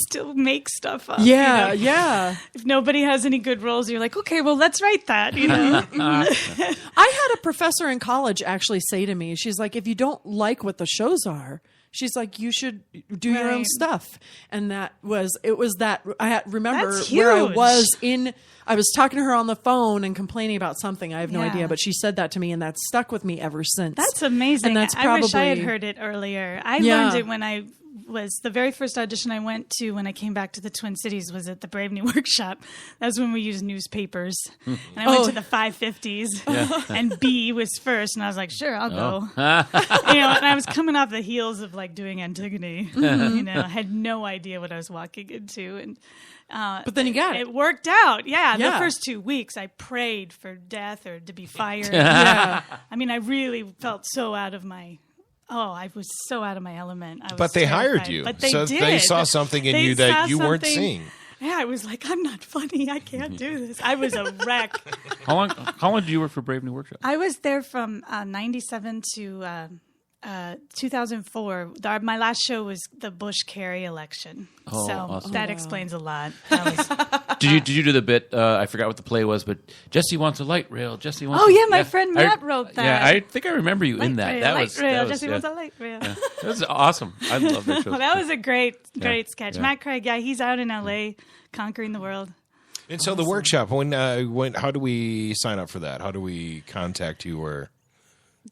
still make stuff up. Yeah, yeah. If nobody has any good roles, you're like, okay, well, let's write that, I had a professor in college actually say to me, she's like, if you don't like what the shows are, she's like, you should do your own stuff. And I remember That's where I huge. I was talking to her on the phone and complaining about something. I have no idea, but she said that to me, and that's stuck with me ever since. That's amazing. And that's I wish I had heard it earlier. I learned it when I was the very first audition I went to when I came back to the Twin Cities was at the Brave New Workshop. That was when we used newspapers. And I went to the 550s, and B was first, and I was like, sure, I'll go. And I was coming off the heels of like doing Antigone. I had no idea what I was walking into, and but then you got it. It worked out. Yeah. The first 2 weeks, I prayed for death or to be fired. I really felt so out of my. I was so out of my element. But they hired you. But they so did. They saw something in you that you weren't seeing. Yeah, I was like, I'm not funny. I can't do this. I was a wreck. How long did you work for Brave New Workshop? I was there from 97 to 2004. My last show was the Bush-Kerry election. Oh, so awesome. that explains a lot. Did you do the bit? I forgot what the play was, but Jesse wants a light rail. Jesse wants. My friend Matt wrote that. Yeah, I think I remember you in that. Rail, that was Jesse wants a light rail. Yeah. That was awesome. I love that show. Well, that was a great sketch. Yeah. Matt Craig, he's out in L.A. conquering the world. And so the workshop. When? How do we sign up for that? How do we contact you? Or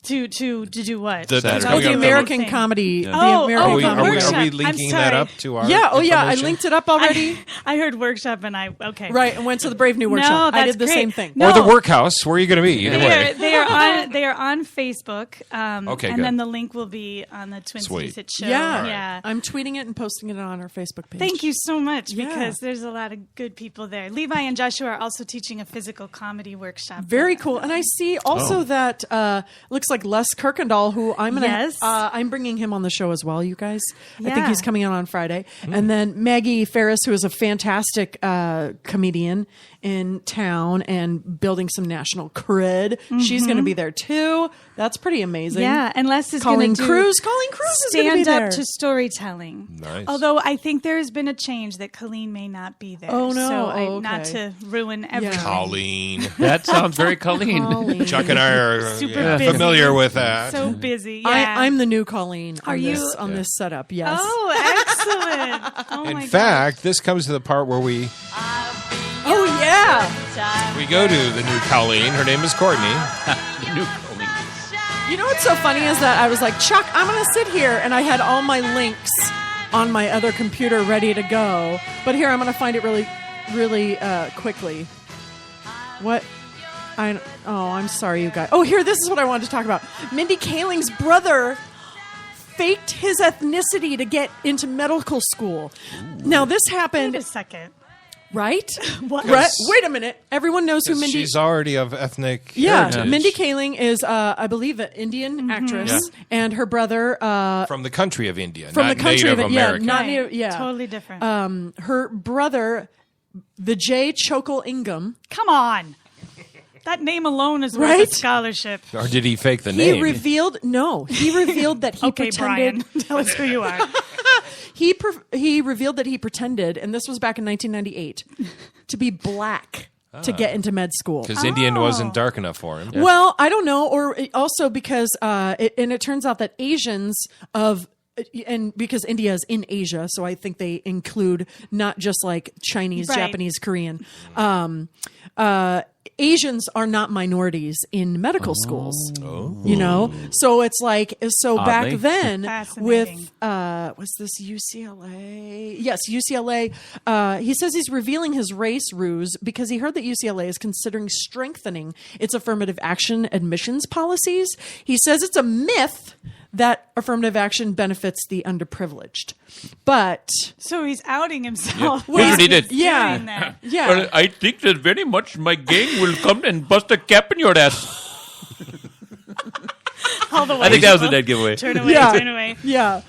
To do what? The American comedy. Yeah. The American Are comedy. we linking that up to our? I linked it up already. I heard workshop and right, and went to the Brave New Workshop. No, that's I did the great. same thing. Or the workhouse. Where are you going to be? Either way. They are on Facebook. Okay, and good. then the link will be on the Twin Cities Hit Show. Yeah. I'm tweeting it and posting it on our Facebook page. Thank you so much because there's a lot of good people there. Levi and Joshua are also teaching a physical comedy workshop. Very cool. And I see also that looks like Les Kirkendall, who I'm bringing him on the show as well, you guys. I think he's coming on Friday. And then Maggie Ferris, who is a fantastic comedian in town and building some national cred. She's going to be there too. That's pretty amazing. Yeah, and Les is going to do Colleen Cruz is going to be stand there. up to storytelling. Nice. Although I think there has been a change that Colleen may not be there. Oh, no. So not to ruin everything. Colleen. That sounds very Colleen. Chuck and I are Super busy. familiar with that. So busy. Yeah. I'm the new Colleen. Are you on this setup? Yes. Oh, excellent. Oh In my fact, this comes to the part where we go to the new Colleen. Her name is Courtney. The new Colleen. You know what's so funny is that I was like, Chuck, I'm going to sit here, and I had all my links on my other computer ready to go. But here, I'm going to find it really, really quickly. What? I'm sorry, you guys. Oh, here, this is what I wanted to talk about. Mindy Kaling's brother faked his ethnicity to get into medical school. Ooh. Now, this happened. Wait a second. Right? What? Right? Wait a minute. Everyone knows who Mindy... She's already of ethnic heritage. Mindy Kaling is, I believe, an Indian actress, and her brother... from the country of India, from not the country Native of India. American. Not Native, Totally different. Her brother, Vijay Chokal Ingam... Come on. That name alone is worth a scholarship. Or did he fake the name? He revealed that he okay, pretended... Brian, tell us who you are. He revealed that he pretended, and this was back in 1998, to be black. to get into med school. Because Indian wasn't dark enough for him. Well, I don't know, or also because it turns out that Asians and because India is in Asia, so I think they include not just like Chinese, Right. Japanese, Korean. Asians are not minorities in medical schools. You know, so it's like back Oddly. then with Fascinating. was this UCLA? Yes, UCLA. He says he's revealing his race ruse because he heard that UCLA is considering strengthening its affirmative action admissions policies. He says it's a myth that affirmative action benefits the underprivileged, but So he's outing himself. Here's what he did. Yeah. Doing that. yeah. Well, I think that very much my gang will come and bust a cap in your ass. All the I think that was a white dead giveaway. Turn away, Yeah. turn away. Yeah.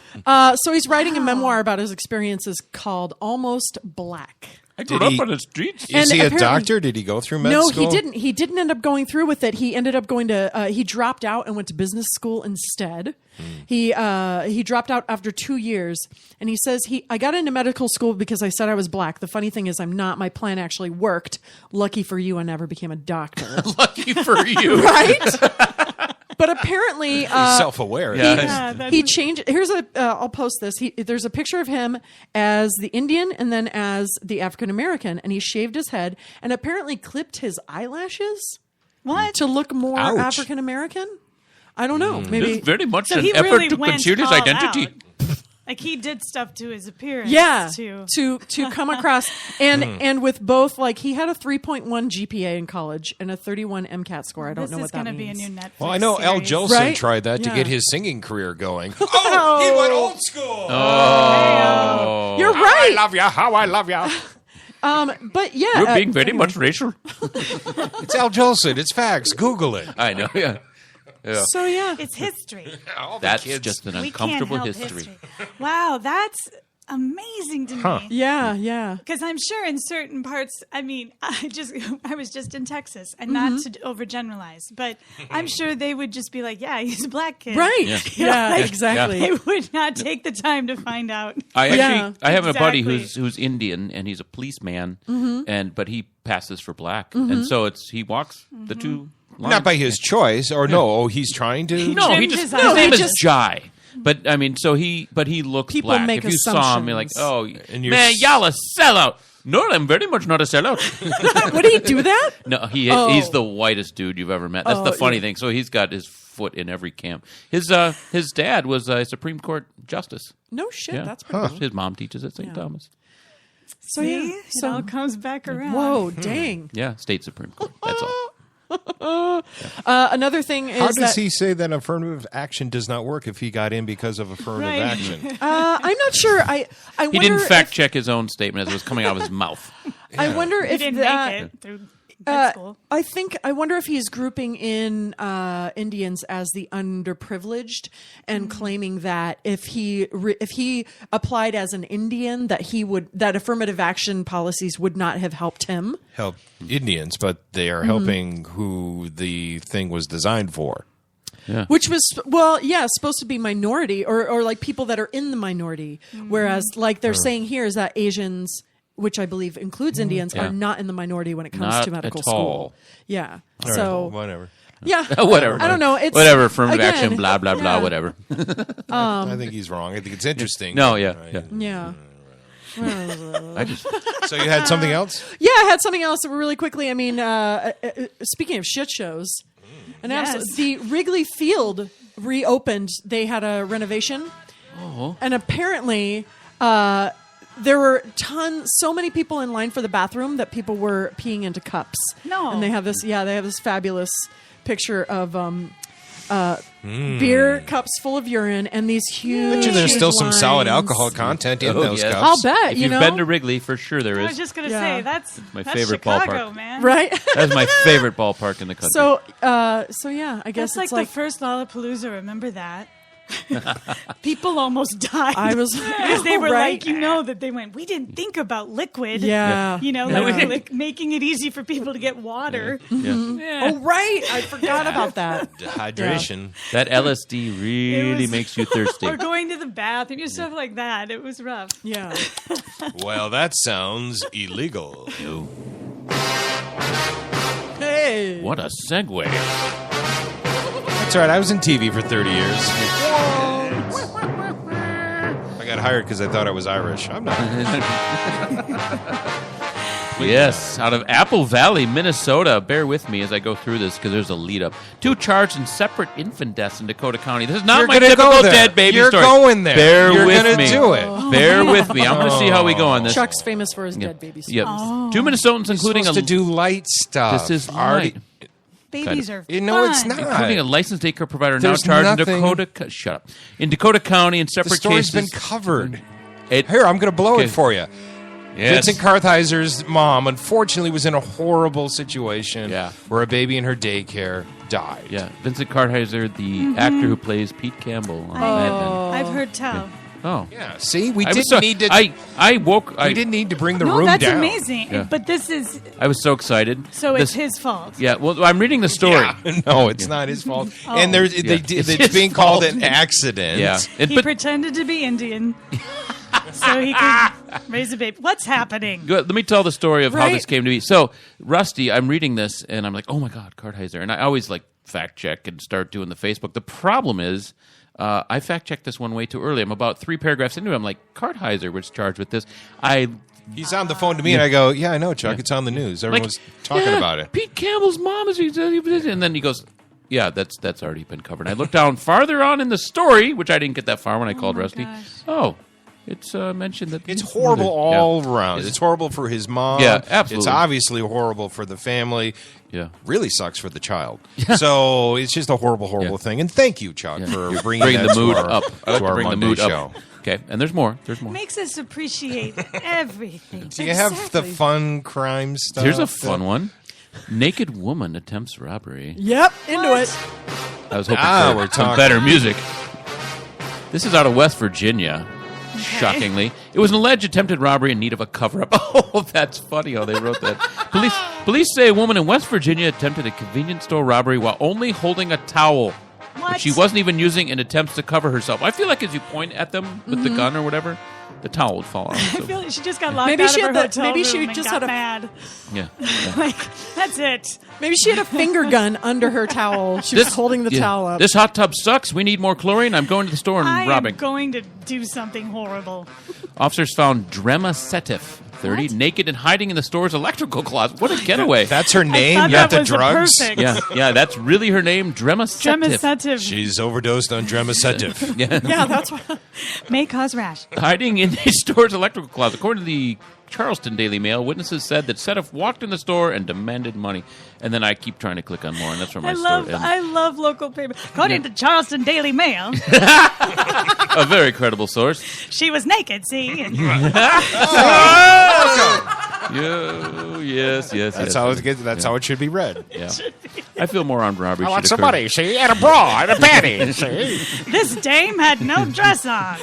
So he's writing a memoir about his experiences called Almost Black. I grew Did up he- on the streets. Is he a apparently- doctor? Did he go through med No, school? he didn't. He didn't end up going through with it. He ended up going to. He dropped out and went to business school instead. He dropped out after 2 years, and he says I got into medical school because I said I was black. The funny thing is, I'm not. My plan actually worked. Lucky for you, I never became a doctor. Lucky for you. Right? But apparently, self-aware. he changed. Here's I'll post this. There's a picture of him as the Indian and then as the African American, and he shaved his head and apparently clipped his eyelashes. What? To look more Ouch. African American? I don't know. Maybe. It's very much So an he effort really to went conceal his all identity. out. Like he did stuff to his appearance. Yeah, To to come across and with both, like he had a 3.1 GPA in college and a 31 MCAT score. I don't This know is what that gonna means. be a new Netflix. Well, I know Al series. Jolson Right? tried that to Yeah. get his singing career going. Oh, he went old school. Oh. You're I right. love ya. How I love ya. But yeah, You're being very anyway. much racial. It's Al Jolson. It's facts. Google it. I know, yeah. Yeah. So yeah, It's history. That's just an We can't uncomfortable help history. Wow, that's amazing to me. yeah. Because I'm sure in certain parts, I mean, I was just in Texas, and not to overgeneralize, but I'm sure they would just be like, yeah, he's a black kid. Right. Yeah. Yeah, Like, exactly. They would not take the time to find out. I Yeah. have a buddy Exactly. who's Indian and he's a policeman, but he passes for black, Mm-hmm. and so he walks the two lines. Not by his choice, or no? Oh, he's trying to. No, he trimmed just his his eyes. name he is just- Jai. But I mean, but he looks People black. make If you saw him, you're like, assumptions. oh, And you're man, y'all a sellout. No, I'm very much not a sellout. Would he do that? No, Oh. he's the whitest dude you've ever met. That's the funny thing. So he's got his foot in every camp. His dad was a Supreme Court justice. No shit. Yeah. That's pretty cool. His mom teaches at St. Thomas. So See? yeah. It all comes back around. Whoa, dang. Yeah, state Supreme Court. That's all. Another thing is How does that he say that affirmative action does not work if he got in because of affirmative Right. action? I'm not sure. I He wonder didn't fact if, check his own statement as it was coming out of his mouth. I wonder He if didn't that. make it through med school. I wonder if he's grouping in Indians as the underprivileged and claiming that if he applied as an Indian that affirmative action policies would not have helped him. Help Indians, but they are helping who the thing was designed for. Yeah. Which was supposed to be minority or like people that are in the minority, whereas like they're saying here is that Asians, which I believe includes Indians, Yeah. are not in the minority when it comes Not to medical at school. all. Yeah. All So right, whatever. yeah, Whatever. I don't know. It's whatever. Affirmative again, action. Blah blah blah. yeah. Whatever. I think he's wrong. I think it's interesting. No. Yeah. Right. Yeah. Yeah. I just. So you had something else? Yeah, I had something else really quickly. I mean, speaking of shit shows, and Yes. the Wrigley Field reopened. They had a renovation, and apparently there were so many people in line for the bathroom that people were peeing into cups. No. And they have this fabulous picture of beer cups full of urine and these huge. Bet you there's still some solid lines. alcohol content in Oh, those yes. cups. I'll bet. If you you've know, been to Wrigley, for sure there I is. was just gonna Yeah. say that's my that's favorite Chicago, ballpark. man. right? That's my favorite ballpark in the country. So yeah, I guess That's like it's the first Lollapalooza. Remember that? People almost died. I was because they were right. like, you know, that they went. We didn't think about liquid. Yeah. You know, Yeah. like making it easy for people to get water. Oh right, I forgot about that. Dehydration. that LSD really makes you thirsty. Or going to the bathroom, stuff like that. It was rough. Yeah. Well, that sounds illegal. No. Hey. What a segue. That's all right. I was in TV for 30 years. I got hired because I thought I was Irish. I'm not. Yes, out of Apple Valley, Minnesota. Bear with me as I go through this because there's a lead up. 2 charged in separate infant deaths in Dakota County. This is not my typical dead baby story. You're going there. Bear You're with gonna me. do it. Bear with me. I'm going to see how we go on this. Chuck's famous for his dead baby stories. Yep. 2 Minnesotans, including supposed to do light stuff. This is Already- light. Babies are You know it's fun. not. Including a licensed daycare provider There's now charged nothing- in Dakota. Shut up. In Dakota County, in The separate story's cases. been covered. It- Here, I'm going to blow Okay. it for you. Yes. Vincent Kartheiser's mom, unfortunately, was in a horrible situation Yeah. where a baby in her daycare died. Yeah, Vincent Kartheiser, the actor who plays Pete Campbell on Mad Men. I've heard tell. Oh, Yeah, see, we I was didn't so- need to. I woke. we didn't need to bring the No, room that's down. amazing. Yeah. But this is I was so excited. so it's This- his fault. Yeah, well, I'm reading the story. Yeah. No, it's not his fault. Oh. And there's, Yeah. it's It's being his called fault. an accident. Yeah, He pretended to be Indian so he could raise a baby. What's happening? Good. Let me tell the story of how Right. this came to be. So, Rusty, I'm reading this, and I'm like, oh my God, Kartheiser. And I always like fact check and start doing the Facebook. The problem is, I fact checked this one way too early. I'm about 3 paragraphs into it. I'm like, Kartheiser was charged with this. He's on the phone to me, and I go, "Yeah, I know, Chuck. It's on the news. Everyone's talking about it." Pete Campbell's mom is, and then he goes, "Yeah, that's already been covered." I looked down farther on in the story, which I didn't get that far when I called Rusty. gosh. Oh, it's mentioned that It's his horrible mother- all yeah. around. It's horrible for his mom. Yeah, absolutely. It's obviously horrible for the family. Yeah. Really sucks for the child. So it's just a horrible, horrible thing. And thank you, Chuck, for bringing Bring that the mood to our, up. I like to to our bring the Monday mood show. up. Okay, and there's more. There's more. Makes us appreciate everything. Do you have the fun crime stuff? Here's a fun one. Naked woman attempts robbery. Yep, into it. I was hoping Ah, for we're some talking. better music. This is out of West Virginia. Shockingly, it was an alleged attempted robbery in need of a cover-up. Oh, that's funny how they wrote that. Police say a woman in West Virginia attempted a convenience store robbery while only holding a towel. What? That she wasn't even using in attempts to cover herself. I feel like as you point at them with the gun or whatever, the towel would fall off. I So, feel like she just got locked Maybe out she of her had the- hotel maybe she room and just got had a- mad. yeah. Like, that's it. Maybe she had a finger gun under her towel. She was holding the yeah. towel up. This hot tub sucks. We need more chlorine. I'm going to the store and I robbing. am going to do something horrible. Officers found Drema Setif, 30, naked and hiding in the store's electrical closet. What a getaway. That's her name? thought Not that the was a drugs? perfect. Yeah, that's really her name, Drema Setif. Dremacetive She's overdosed on Dremacetive. Yeah. yeah, that's what. may cause rash. Hiding in the store's electrical closet. According to the Charleston Daily Mail, witnesses said that Setif walked in the store and demanded money. And then I keep trying to click on more, and that's where my story ends. I love local paper. According to Charleston Daily Mail, A very credible source. she was naked, see? And Yes. That's how it gets. That's how it should be read. Yeah. I feel more armed robbery. I want should some occur. money, see, and a bra and a panty, see. this dame had no dress on.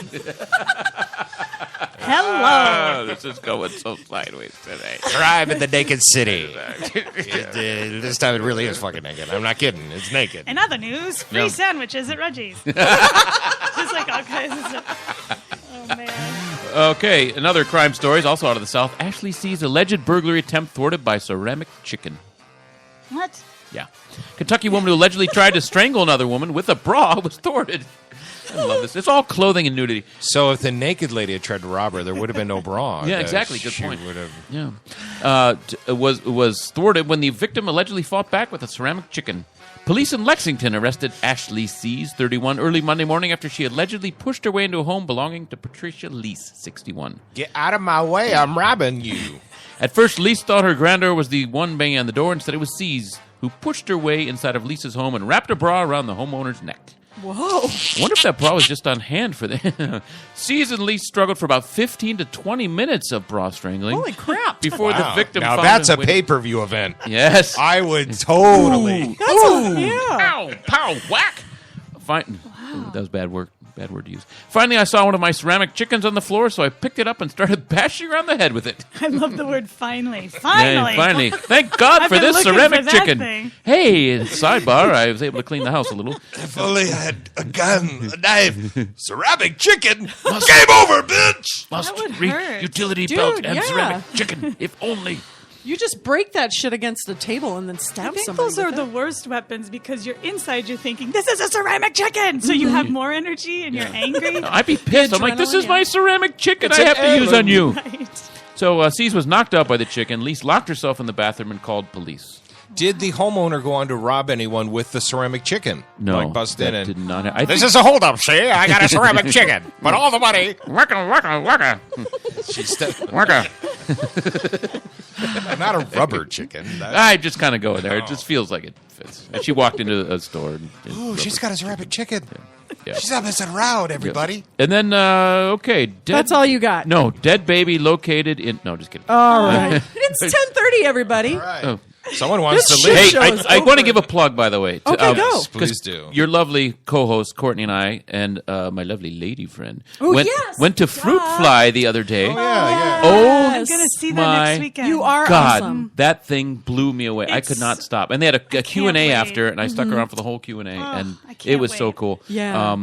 Hello. This is going so sideways today. Drive in the naked city. This time it really is fucking naked. I'm not kidding. It's naked. In other news, free Yeah. sandwiches at Reggie's. Just like all kinds of stuff. Oh, man. Okay, another crime story is also out of the South. Ashley sees alleged burglary attempt thwarted by ceramic chicken. What? Yeah. Kentucky woman who allegedly tried to strangle another woman with a bra was thwarted. I love this. It's all clothing and nudity. So if the naked lady had tried to rob her, there would have been no bra. Yeah, exactly. Good She point. would have. Yeah. Was thwarted when the victim allegedly fought back with a ceramic chicken. Police in Lexington arrested Ashley Sees, 31, early Monday morning after she allegedly pushed her way into a home belonging to Patricia Lease, 61. Get out of my way! I'm robbing you. At first, Lease thought her granddaughter was the one banging on the door. Instead, it was Sees, who pushed her way inside of Lisa's home and wrapped a bra around the homeowner's neck. Whoa. I wonder if that bra was just on hand for the Sees and Lease struggled for about 15 to 20 minutes of bra strangling. Holy crap. Before the Wow. victim Now found that's a him pay-per-view event. Yes. I would totally. That's yeah. Pow, pow, whack. Fine. That was bad work. Bad word to use. Finally, I saw one of my ceramic chickens on the floor, so I picked it up and started bashing her on the head with it. I love the word finally. Finally. Yeah, finally. Thank God I've for been this looking ceramic for that chicken. thing. Hey, sidebar, I was able to clean the house a little. If only I had a gun, a knife, ceramic chicken. Game over, bitch. Must That would reach hurt. utility Dude, belt and yeah. ceramic chicken, if only. You just break that shit against a table and then I stab think somebody. those are with the it. worst weapons because you're inside. You're thinking, "This is a ceramic chicken," so you have more energy and you're angry. I'd be pissed. I'm like, this is my ceramic chicken It's I an have to use on you. Right. So Cease was knocked out by the chicken. Lise locked herself in the bathroom and called police. Did the homeowner go on to rob anyone with the ceramic chicken? No, Like bust that in and... did not. This is a holdup, see? I got a ceramic chicken, but all the money... Waka. Waka. Not a rubber chicken. I just kind of go there. It just feels like it fits. And she walked into a store. And Oh, she's got a ceramic chicken. Yeah. She's not messing around, everybody. And then, okay. That's all you got. No, dead baby located in... No, just kidding. All right. It's 10:30, everybody. Oh. Someone wants This to leave. shit Hey, show is I want to over. give a plug, by the way. Okay, go. Yes, please do. Your lovely co-host, Courtney and I, and my lovely lady friend Oh, went, yes. went to Fruit Fly the other day. Oh, yeah. Oh, I'm gonna see that my next weekend. You are God, awesome. that thing blew me away. I could not stop. And they had a Q&A wait. after, and I stuck around for the whole Q&A, and I can't it was so wait. cool. Yeah.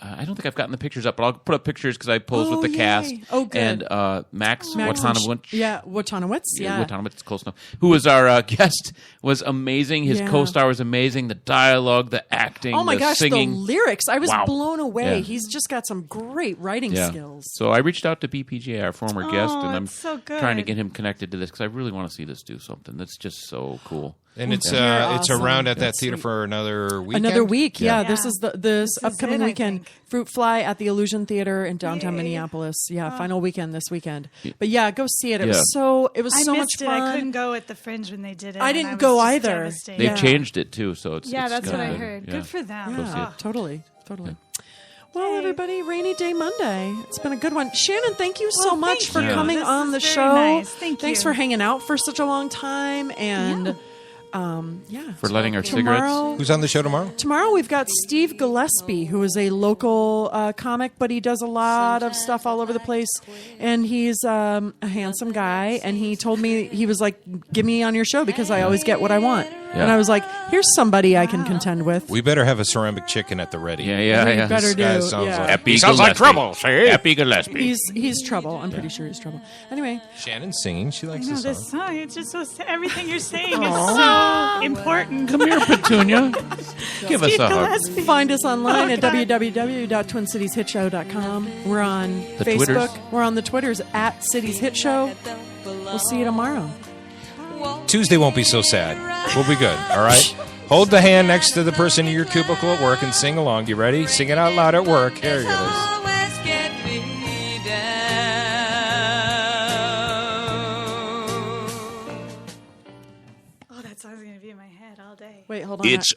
I don't think I've gotten the pictures up, but I'll put up pictures because I posed with the yay. cast. Oh, good. And Max Max Watanowicz. Yeah, Watanowicz. Yeah. Watanowicz, close enough. Who was our guest, was amazing. His Yeah. co-star was amazing. The dialogue, the acting, Oh my the gosh, singing. the lyrics. I was Wow. blown away. Yeah. He's just got some great writing Yeah. skills. So I reached out to BPJ, our former guest, and I'm that's so good. trying to get him connected to this because I really want to see this do something. That's just so cool. And it's You're it's awesome. around at that That's theater sweet. for another weekend? Another week, yeah. Yeah. This is this is upcoming it, I weekend. think. Fruit Fly at the Illusion Theater in downtown Yay. Minneapolis. Yeah, final weekend this weekend. But yeah, go see it. It Yeah. was so much missed it. fun. I couldn't go at the Fringe when they did it. I and didn't was go just either. devastated. They've Yeah. changed it too, so it's Yeah, it's that's what I good. heard. Yeah. Good for them. Go see Yeah, it. totally. Well, everybody, Rainy Day Monday. It's been a good one. Shannon, thank you so Well, much thank for you. coming This on is the very show. nice. Thanks for hanging out for such a long time, and For lighting our cigarettes. Who's on the show tomorrow? Tomorrow we've got Steve Gillespie, who is a local comic, but he does a lot of stuff all over the place. And he's a handsome guy. And he told me, he was like, "Get me on your show because I always get what I want." Yeah. And I was like, "Here's somebody I can contend with." We better have a ceramic chicken at the ready. Yeah. We better This guy do, sounds yeah. like, Happy he sounds like Gillespie. trouble, see? Happy Gillespie. He's trouble. I'm pretty sure he's trouble. Anyway, Shannon's singing. She likes I know this this song. song. It's just so everything you're saying is so important. Come here, Petunia. Give us Steve a hug. Gillespie. find us online at God. www.twincitieshitshow.com. We're on The Facebook. Twitters. We're on the Twitters at Cities Hit Show. We'll see you tomorrow. Tuesday won't be so sad. We'll be good, all right? Hold the hand next to the person in your cubicle at work and sing along. You ready? Sing it out loud at work. Here you go. Oh, that song's going to be in my head all day. Wait, hold on. It's